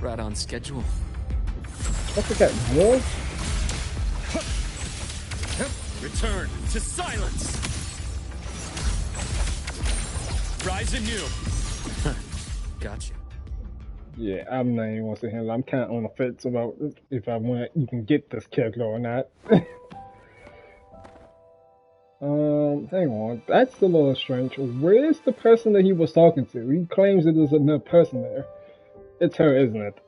Right on schedule. What's the cat? More? Return to silence. Rise anew. Gotcha. Yeah, I'm not even gonna sit here. I'm kind of on the fence about if I want to even get this character or not. Hang on. That's a little strange. Where's the person that he was talking to? He claims that there's another person there. It's her, isn't it?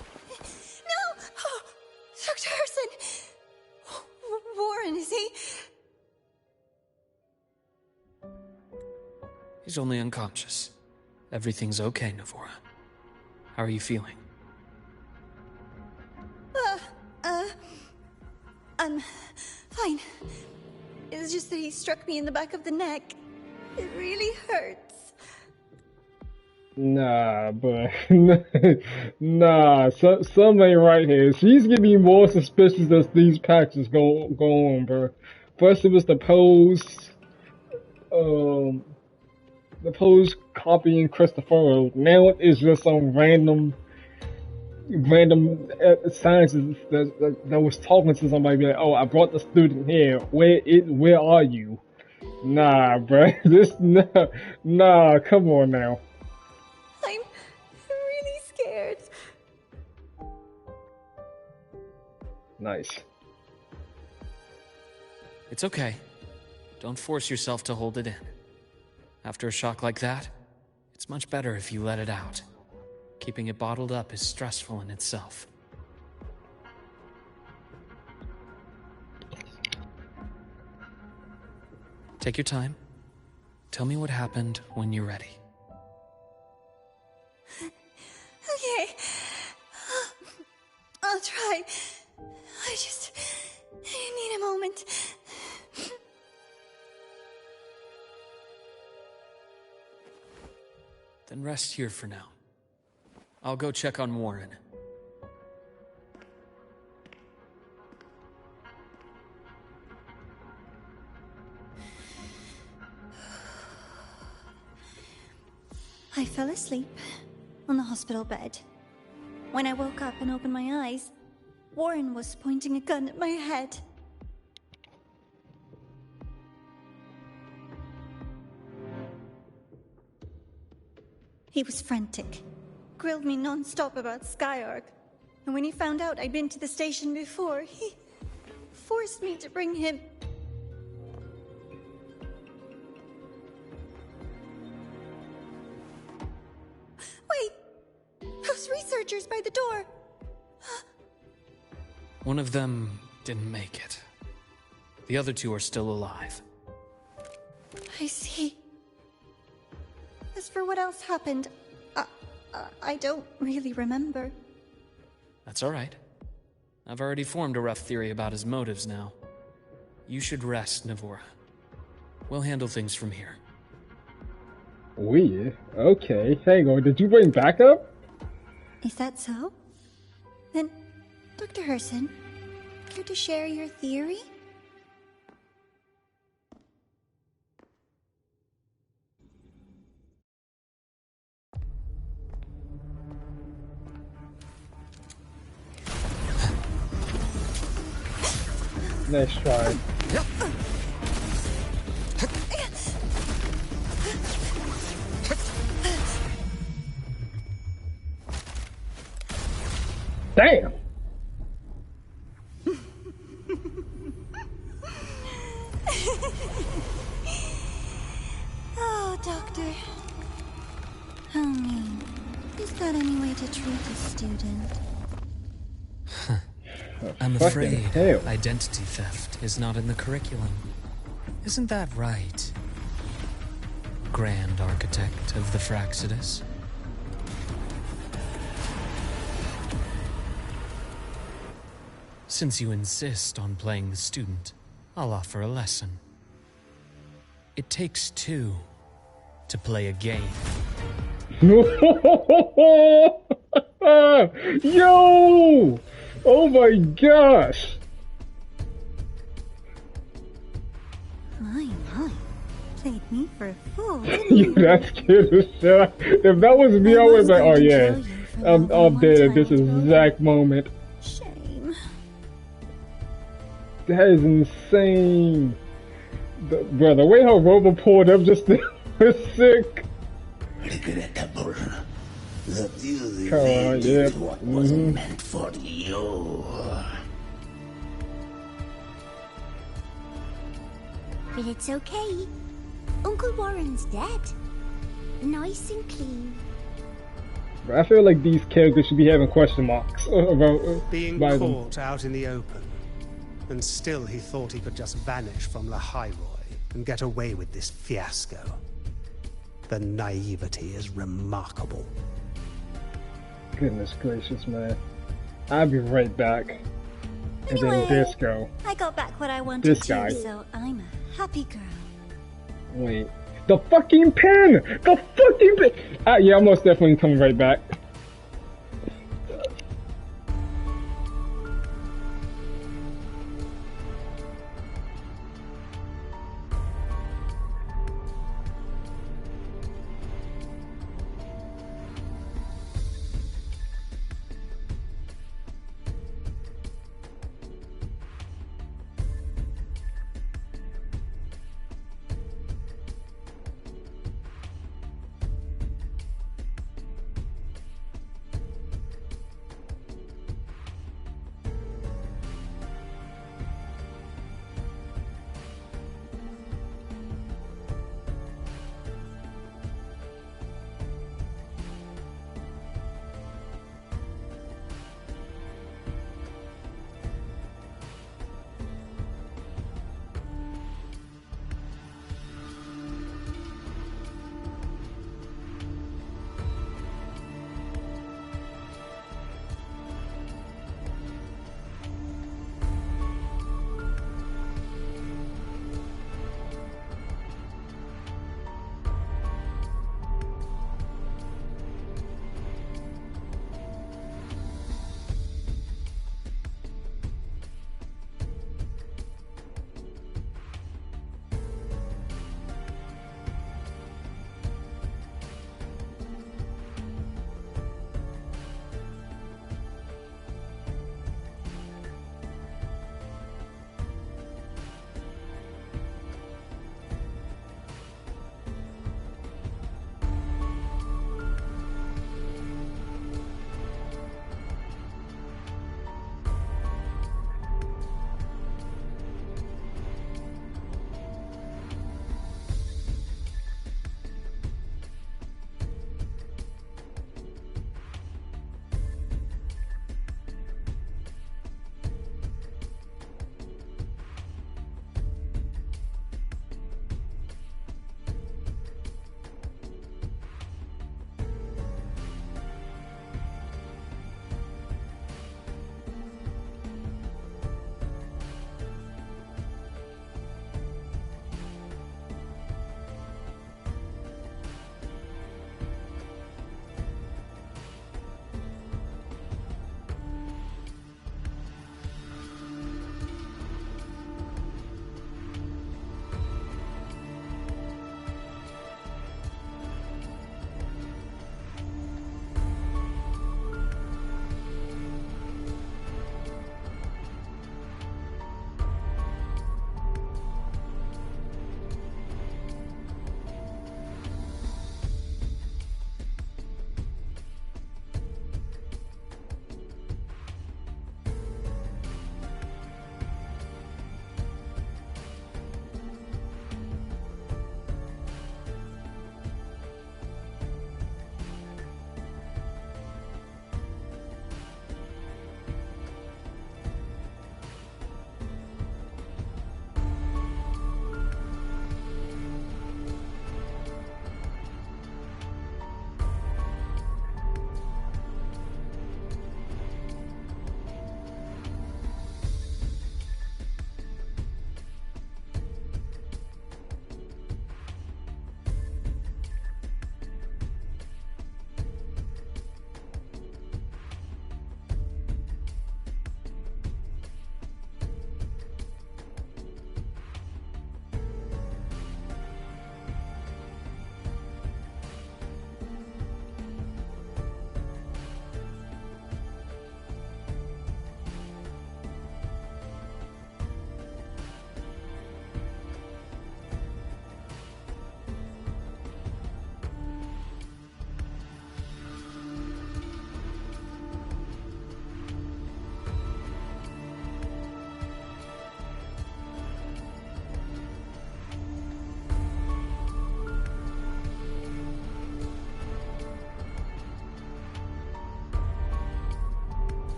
No! Oh, Dr. Herson! Warren, is he? He's only unconscious. Everything's okay, Navora. How are you feeling? I'm fine. It's just that he struck me in the back of the neck. It really hurts. Nah, but nah, some ain't right here. She's getting me more suspicious as these patches go on, bro. First it was the pose copying Christopher. Now it's just some random scientist that was talking to somebody, be like, "Oh, I brought the student here. Where are you?" Nah, bruh. Nah. Come on now. I'm really scared. Nice. It's okay. Don't force yourself to hold it in. After a shock like that, it's much better if you let it out. Keeping it bottled up is stressful in itself. Take your time. Tell me what happened when you're ready. Okay. I'll try. I just need a moment. Then rest here for now. I'll go check on Warren. I fell asleep on the hospital bed. When I woke up and opened my eyes, Warren was pointing a gun at my head. He was frantic, grilled me non-stop about Skyark, and when he found out I'd been to the station before, he forced me to bring him. Wait! Those researchers by the door! One of them didn't make it. The other two are still alive. I see. As for what else happened, I don't really remember. That's all right. I've already formed a rough theory about his motives now. You should rest, Navora. We'll handle things from here. We? Okay, hang on. Did you bring backup? Is that so? Then, Dr. Herson, care to share your theory? Nice try. Damn! Oh, Doctor. How mean. Is that any way to treat a student? I'm afraid identity theft is not in the curriculum. Isn't that right, Grand Architect of the Fraxidus? Since you insist on playing the student, I'll offer a lesson. It takes two to play a game. Yo! Oh my gosh! My. Played me for a fool, You that scared the shit out. If that was me, I would be like, oh yeah, I'm dead at this exact moment. Shame. That is insane. Bro, the way her robo pulled up just was sick. The beauty Come they on, did yeah. what wasn't meant for you. But it's okay. Uncle Warren's dead. Nice and clean. I feel like these characters should be having question marks about being by caught out in the open, and still he thought he could just vanish from Lahairoi and get away with this fiasco. The naivety is remarkable. Goodness gracious, man. I'll be right back. And Anyway, then disco. I got back what I wanted This to, guy. so I'm a happy girl. Wait. The fucking pen! The fucking pen! Yeah, I'm most definitely coming right back.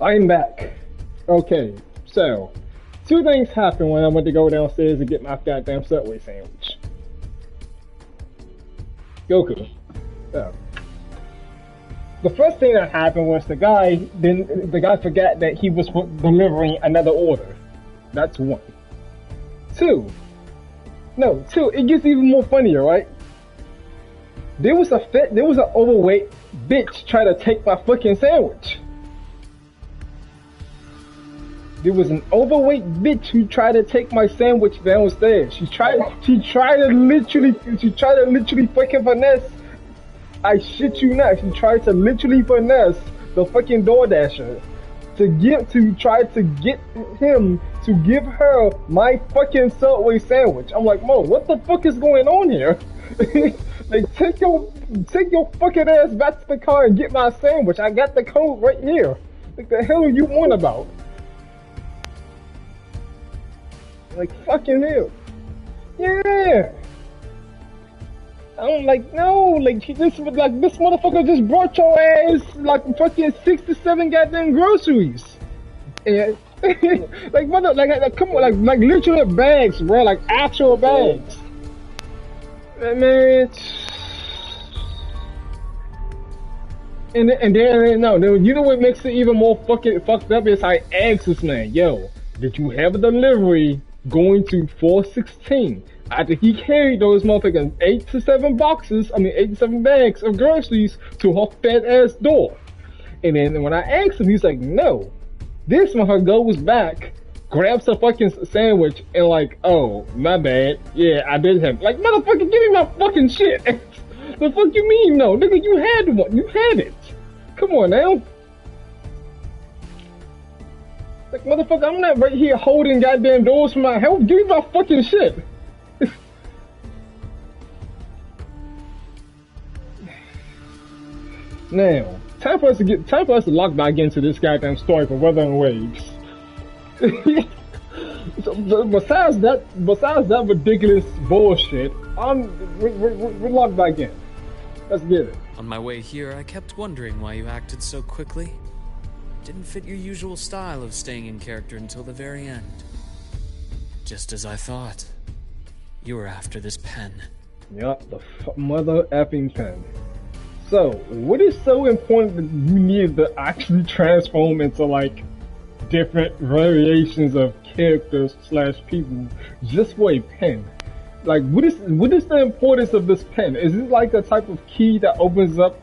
I'm back. Okay, so 2 things happened when I went to go downstairs to get my goddamn Subway sandwich. Goku. So, the first thing that happened was the guy forgot that he was delivering another order. That's 1. 2. It gets even more funnier, right? There was an overweight bitch trying to take my fucking sandwich. There was an overweight bitch who tried to take my sandwich downstairs. She tried to literally fucking finesse. I shit you not. She tried to literally finesse the fucking DoorDasher to try to get him to give her my fucking Subway sandwich. I'm like, Mo, what the fuck is going on here? Like, take your fucking ass back to the car and get my sandwich. I got the code right here. Like, the hell are you on about? Like, fucking hell. Yeah. I'm like, no, like, this motherfucker just brought your ass, like, fucking 6 to 7 goddamn groceries. And, like, come on, like literal bags, bro, like, actual bags. Man, and then, you know what makes it even more fucking fucked up is I asked this man, yo, did you have a delivery going to 416? After he carried those motherfucking 8 to 7 bags of groceries to her fat ass door. And then when I asked him, he's like, no. This motherfucker goes back, grabs a fucking sandwich, and like, oh, my bad. Yeah, I did have, like, motherfucker, give me my fucking shit. The fuck you mean, no? Nigga, you had one. You had it. Come on now. Like, motherfucker, I'm not right here holding goddamn doors for my help. Give me my fucking shit. Now, time for us to lock back into this goddamn story for Wuthering Waves. So, besides that ridiculous bullshit, we're locked back in. Let's get it. On my way here, I kept wondering why you acted so quickly. Didn't fit your usual style of staying in character until the very end. Just as I thought. You were after this pen. Yup, the mother effing pen. So, what is so important that you need to actually transform into, like, different variations of characters / people just for a pen? Like, what is the importance of this pen? Is it like a type of key that opens up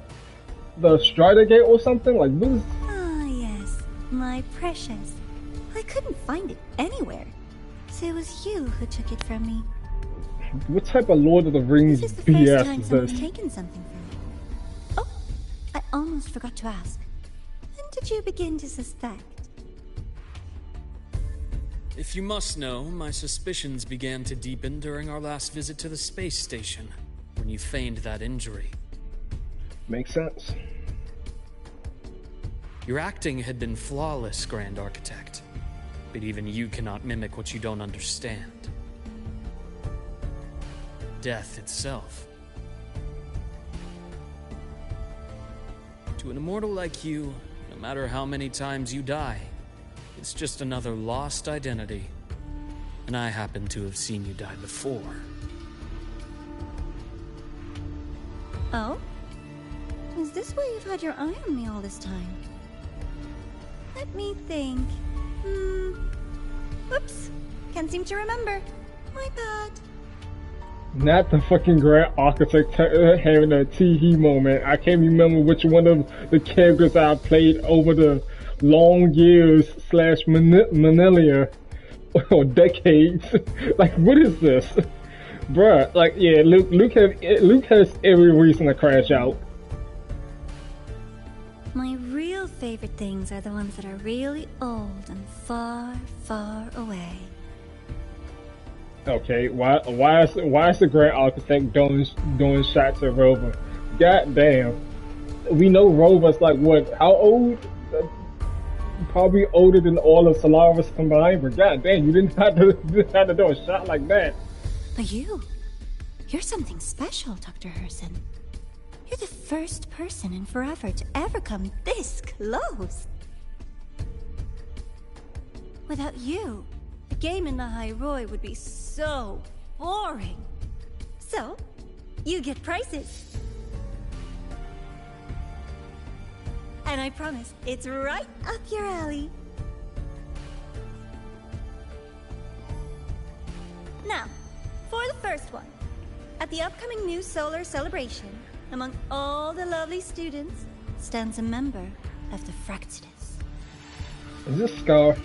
the Strider Gate or something? Like, what is... Ah, yes, my precious. I couldn't find it anywhere. So it was you who took it from me. What type of Lord of the Rings this is the BS first time is someone's this? taken something from me. Oh, I almost forgot to ask. When did you begin to suspect? If you must know, my suspicions began to deepen during our last visit to the space station, when you feigned that injury. Makes sense. Your acting had been flawless, Grand Architect. But even you cannot mimic what you don't understand. Death itself. To an immortal like you, no matter how many times you die, it's just another lost identity. And I happen to have seen you die before. Oh? Is this why you've had your eye on me all this time? Let me think. Whoops. Can't seem to remember. My bad. Not the fucking Grand Architect having a tee-hee moment. I can't remember which one of the characters I played over the long years / millennia or decades. Like, what is this? Bruh, like, yeah, Luke has every reason to crash out. My real favorite things are the ones that are really old and far, far away. Okay, why is the Grand Architect doing shots at Rover? God damn. We know Rover's like what? How old? Probably older than all of Solaris combined, but god damn, you didn't have to do a shot like that. But you're something special, Dr. Herson. You're the first person in forever to ever come this close. Without you, the game in the High Roy would be so boring. So, you get prizes. And I promise, it's right up your alley. Now, for the first one. At the upcoming new solar celebration, among all the lovely students, stands a member of the Fraxidus. Is this Scar?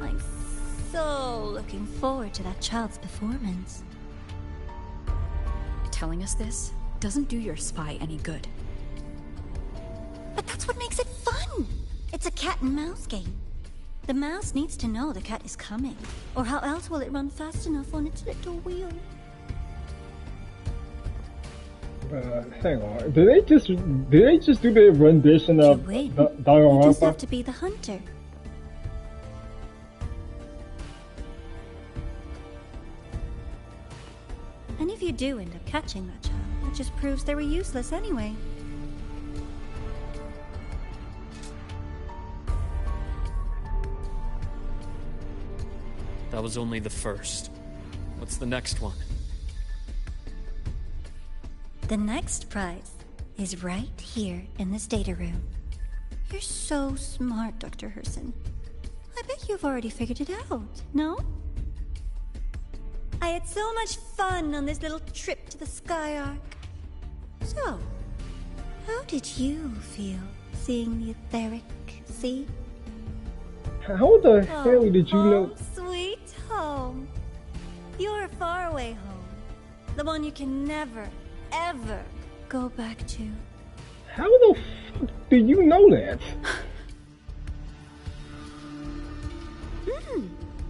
I'm so looking forward to that child's performance. Telling us this doesn't do your spy any good. But that's what makes it fun! It's a cat and mouse game. The mouse needs to know the cat is coming, or how else will it run fast enough on its little wheel? Hang on. Did they just do their rendition of You just have to be the hunter. And if you do end up catching that child, that just proves they were useless anyway. That was only the first. What's the next one? The next prize is right here in this data room. You're so smart, Dr. Herson. I bet you've already figured it out, no? I had so much fun on this little trip to the Sky Arc. So, how did you feel seeing the etheric sea? How the hell did you know? Sweet home. Your faraway home. The one you can never, ever go back to. How the fuck do you know that?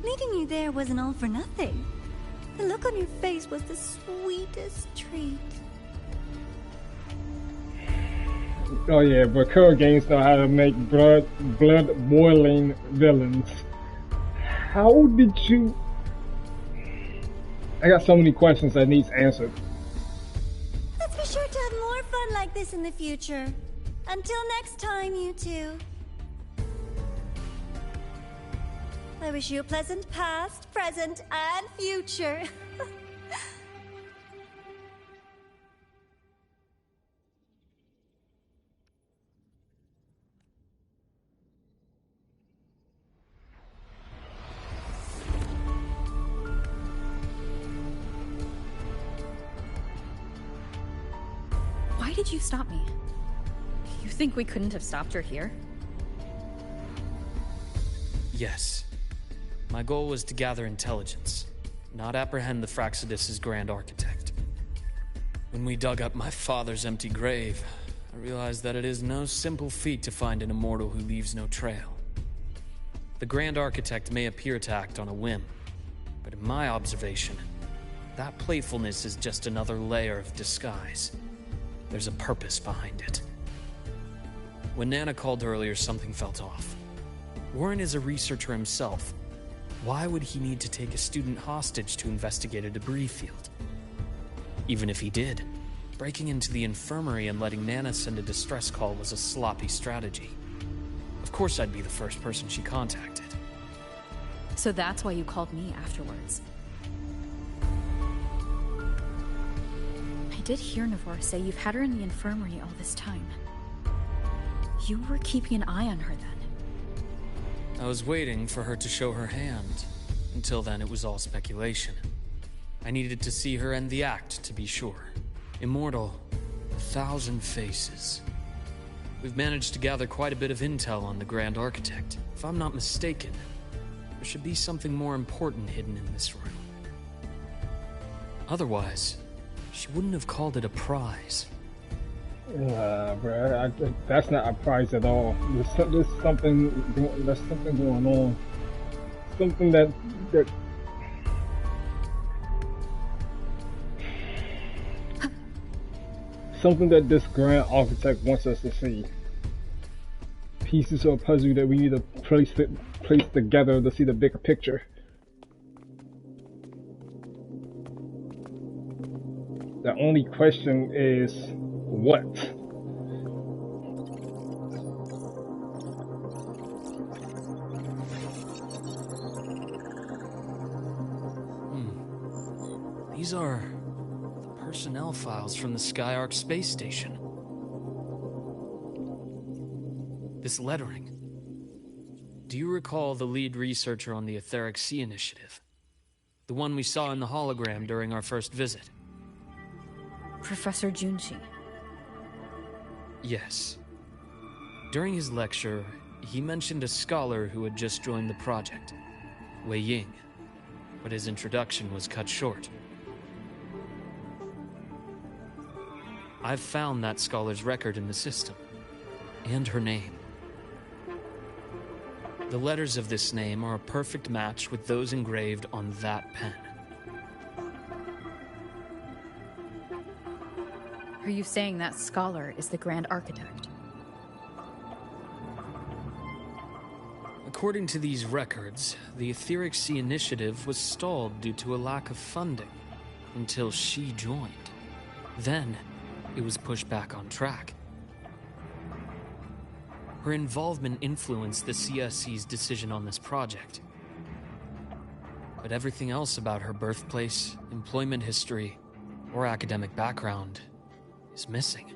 Meeting you there wasn't all for nothing. The look on your face was the sweetest treat. Oh yeah, but Kuro games know how to make blood boiling villains. How did you? I got so many questions that needs answered. Let's be sure to have more fun like this in the future. Until next time, you two. I wish you a pleasant past, present, and future. Why did you stop me? You think we couldn't have stopped her here? Yes. My goal was to gather intelligence, not apprehend the Fraxidus' Grand Architect. When we dug up my father's empty grave, I realized that it is no simple feat to find an immortal who leaves no trail. The Grand Architect may appear to act on a whim, but in my observation, that playfulness is just another layer of disguise. There's a purpose behind it. When Nana called earlier, something felt off. Warren is a researcher himself. Why would he need to take a student hostage to investigate a debris field? Even if he did, breaking into the infirmary and letting Nana send a distress call was a sloppy strategy. Of course I'd be the first person she contacted. So that's why you called me afterwards. I did hear Navor say you've had her in the infirmary all this time. You were keeping an eye on her then. I was waiting for her to show her hand. Until then, it was all speculation. I needed to see her end the act, to be sure. Immortal, 1,000 faces. We've managed to gather quite a bit of intel on the Grand Architect. If I'm not mistaken, there should be something more important hidden in this room. Otherwise, she wouldn't have called it a prize. Bro, that's not a prize at all. There's something going on. Something that something that this Grand Architect wants us to see. Pieces of a puzzle that we need to place together to see the bigger picture. The only question is, what? These are the personnel files from the Skyark space station. This lettering. Do you recall the lead researcher on the Etheric Sea Initiative? The one we saw in the hologram during our first visit? Professor Junshi. Yes. During his lecture, he mentioned a scholar who had just joined the project, Wei Ying, but his introduction was cut short. I've found that scholar's record in the system, and her name. The letters of this name are a perfect match with those engraved on that pen. Are you saying that scholar is the Grand Architect? According to these records, the Etheric Sea Initiative was stalled due to a lack of funding until she joined. Then, it was pushed back on track. Her involvement influenced the CSC's decision on this project. But everything else about her birthplace, employment history, or academic background is missing.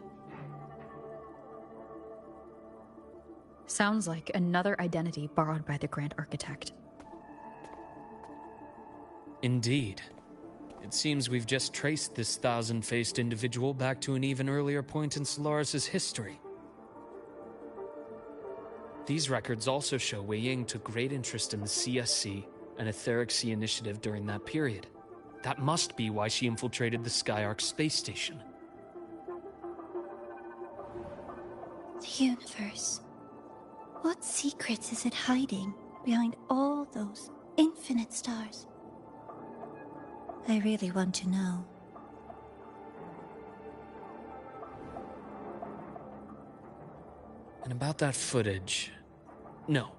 Sounds like another identity borrowed by the Grand Architect. Indeed. It seems we've just traced this thousand-faced individual back to an even earlier point in Solaris' history. These records also show Wei Ying took great interest in the CSC and Etheric Sea Initiative during that period. That must be why she infiltrated the Skyark space station. The universe. What secrets is it hiding behind all those infinite stars? I really want to know. And about that footage... No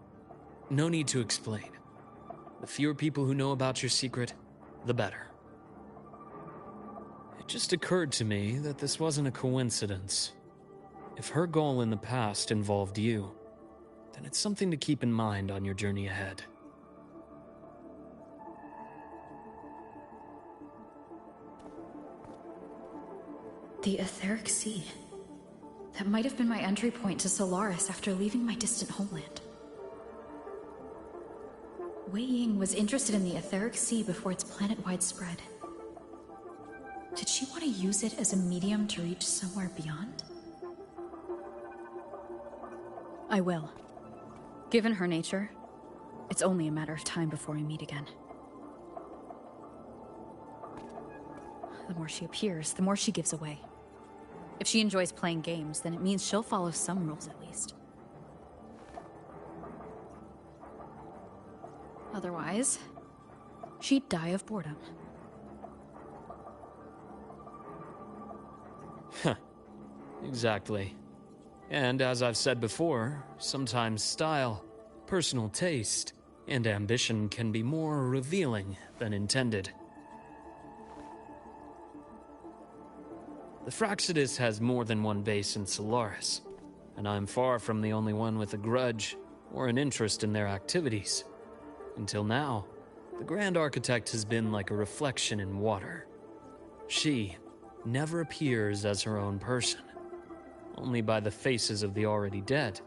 need to explain. The fewer people who know about your secret, the better. It just occurred to me that this wasn't a coincidence. If her goal in the past involved you, then it's something to keep in mind on your journey ahead. The Etheric Sea. That might have been my entry point to Solaris after leaving my distant homeland. Wei Ying was interested in the Etheric Sea before its planet-wide spread. Did she want to use it as a medium to reach somewhere beyond? I will. Given her nature, it's only a matter of time before we meet again. The more she appears, the more she gives away. If she enjoys playing games, then it means she'll follow some rules at least. Otherwise, she'd die of boredom. Exactly. And as I've said before, sometimes style, personal taste, and ambition can be more revealing than intended. The Fraxidus has more than one base in Solaris, and I'm far from the only one with a grudge or an interest in their activities. Until now, the Grand Architect has been like a reflection in water. She never appears as her own person, only by the faces of the already dead.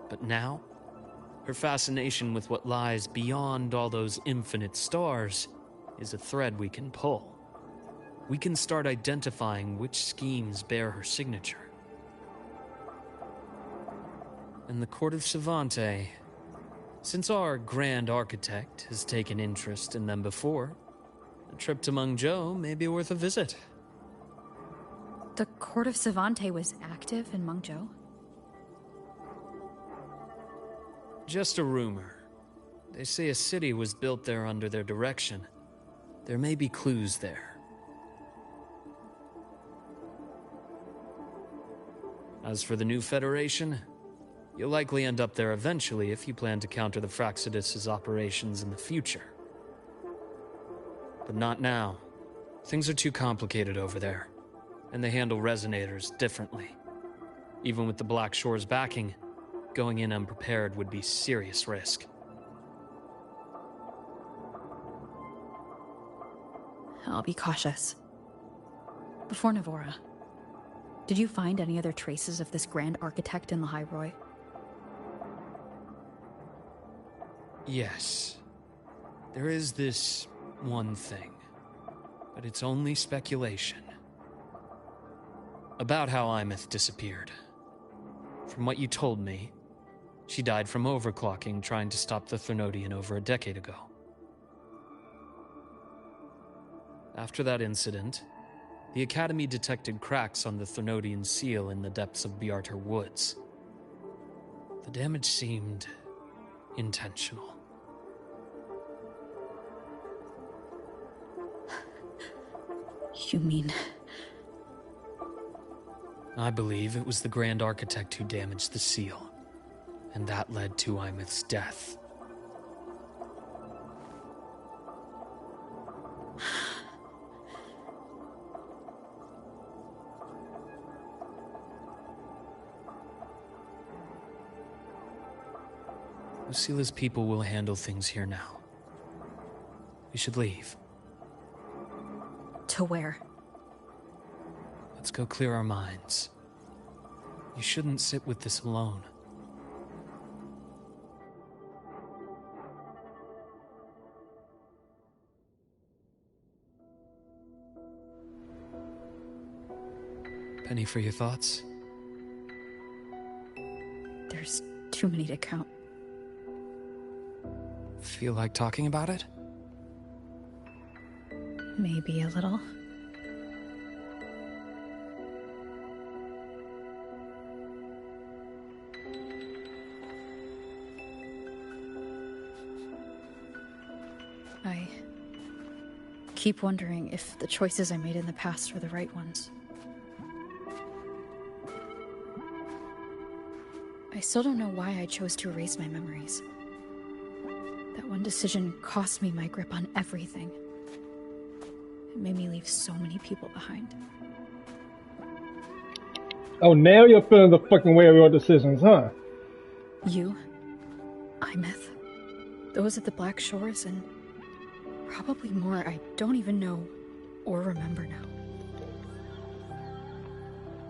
But now, her fascination with what lies beyond all those infinite stars is a thread we can pull. We can start identifying which schemes bear her signature. And the Court of Savante, since our Grand Architect has taken interest in them before, a trip to Mengzhou may be worth a visit. The Court of Savante was active in Mengzhou? Just a rumor. They say a city was built there under their direction. There may be clues there. As for the new Federation, you'll likely end up there eventually if you plan to counter the Fraxidus' operations in the future. But not now. Things are too complicated over there, and they handle resonators differently. Even with the Black Shore's backing, going in unprepared would be serious risk. I'll be cautious. Before Navora, did you find any other traces of this Grand Architect in the High Roy? Yes. There is this one thing, but it's only speculation. About how Imeth disappeared. From what you told me, she died from overclocking trying to stop the Threnodian over a decade ago. After that incident, the Academy detected cracks on the Threnodian seal in the depths of Biarter Woods. The damage seemed intentional. You mean... I believe it was the Grand Architect who damaged the seal, and that led to Imeth's death. Lucila's people will handle things here now. We should leave. To where? Let's go clear our minds. You shouldn't sit with this alone. Penny for your thoughts? There's too many to count. Feel like talking about it? Maybe a little. I keep wondering if the choices I made in the past were the right ones. I still don't know why I chose to erase my memories. That one decision cost me my grip on everything. It made me leave so many people behind. Oh, now you're feeling the fucking way of your decisions, huh? You, Imeth, those at the Black Shores, and probably more I don't even know or remember now.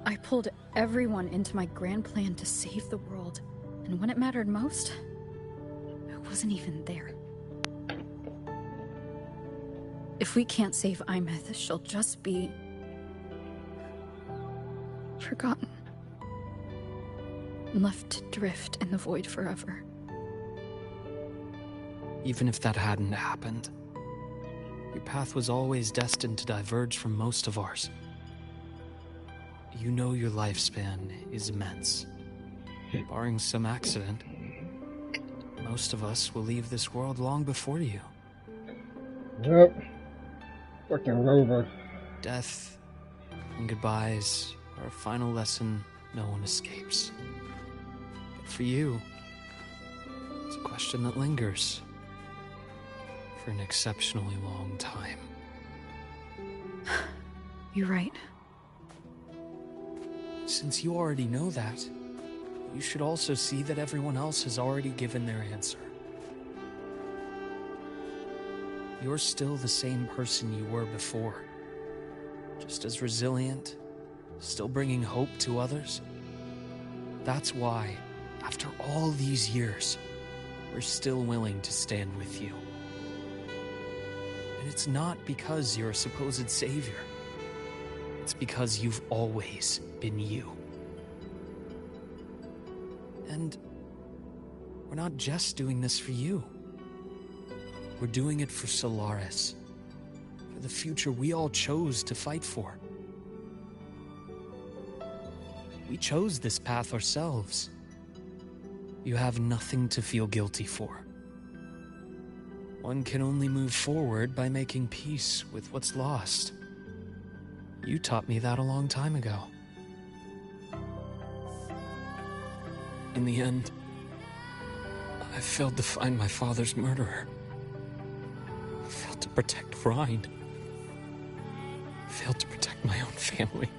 I pulled everyone into my grand plan to save the world, and when it mattered most, I wasn't even there. If we can't save Imeth, she'll just be... forgotten. Left to drift in the void forever. Even if that hadn't happened, your path was always destined to diverge from most of ours. You know your lifespan is immense. Barring some accident, most of us will leave this world long before you. Yep. Fucking Rover. Death and goodbyes are a final lesson no one escapes. But for you, it's a question that lingers for an exceptionally long time. You're right. Since you already know that, you should also see that everyone else has already given their answer. You're still the same person you were before. Just as resilient, still bringing hope to others. That's why, after all these years, we're still willing to stand with you. And it's not because you're a supposed savior. It's because you've always been you. And we're not just doing this for you. We're doing it for Solaris. For the future we all chose to fight for. We chose this path ourselves. You have nothing to feel guilty for. One can only move forward by making peace with what's lost. You taught me that a long time ago. In the end, I failed to find my father's murderer. I failed to protect Rhine. failed to protect my own family.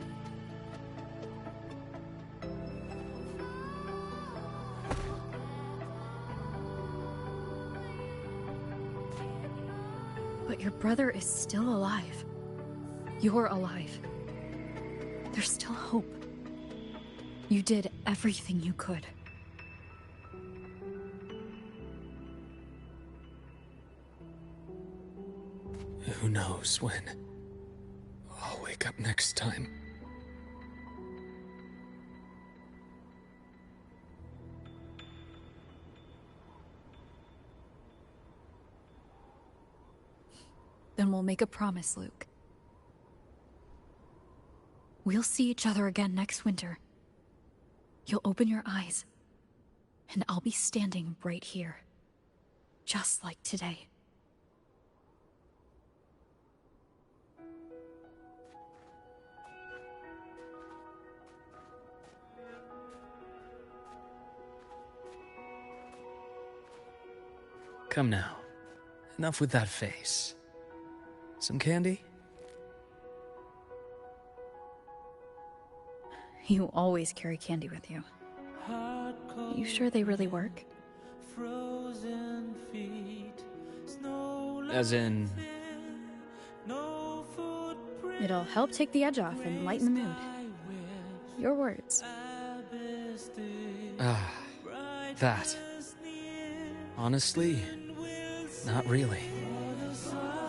But your brother is still alive. You're alive. There's still hope. You did everything you could. Who knows when I'll wake up next time. Then we'll make a promise, Luke. We'll see each other again next winter. You'll open your eyes, and I'll be standing right here. Just like today. Come now. Enough with that face. Some candy? You always carry candy with you. You sure they really work? As in... It'll help take the edge off and lighten the mood. Your words. Ah, that. Honestly, not really.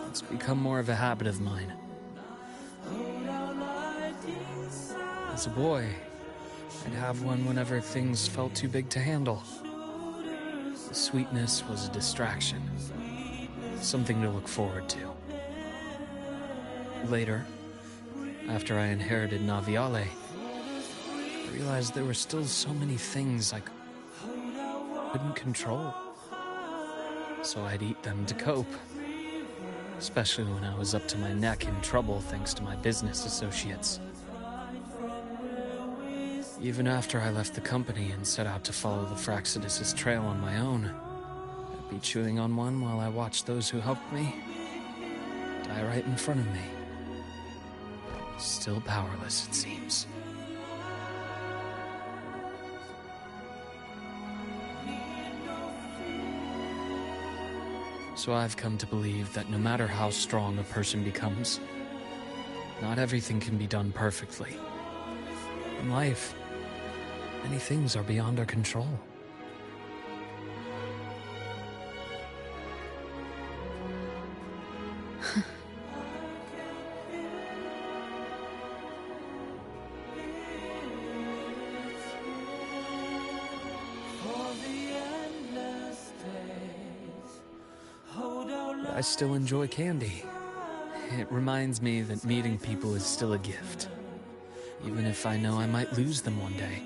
It's become more of a habit of mine. As a boy, I'd have one whenever things felt too big to handle. The sweetness was a distraction. Something to look forward to. Later, after I inherited Naviale, I realized there were still so many things I couldn't control. So I'd eat them to cope. Especially when I was up to my neck in trouble thanks to my business associates. Even after I left the company and set out to follow the Fraxidus' trail on my own, I'd be chewing on one while I watched those who helped me die right in front of me. Still powerless, it seems. So I've come to believe that no matter how strong a person becomes, not everything can be done perfectly. In life, many things are beyond our control. I still enjoy candy. It reminds me that meeting people is still a gift, even if I know I might lose them one day.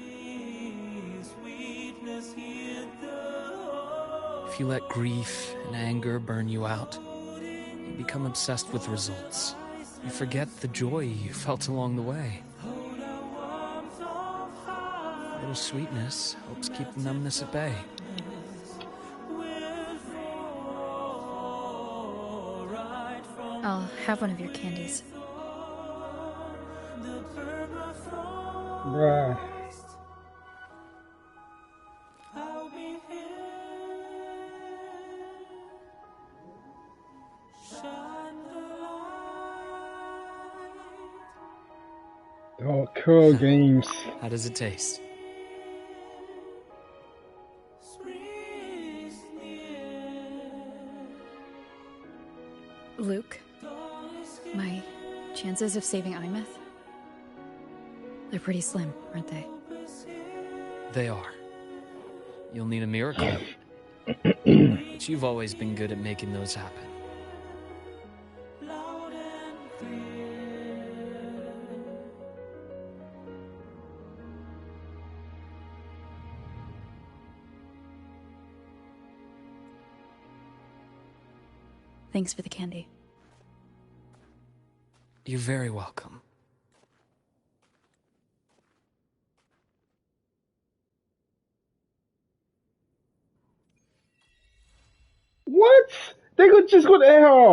If you let grief and anger burn you out, you become obsessed with results. You forget the joy you felt along the way. A little sweetness helps keep the numbness at bay. I'll have one of your candies. Bruh. Oh, Kuro games. How does it taste? Luke, my chances of saving Imeth? They're pretty slim, aren't they? They are. You'll need a miracle. But you've always been good at making those happen. Thanks for the candy. You're very welcome. What? They could just go to hell.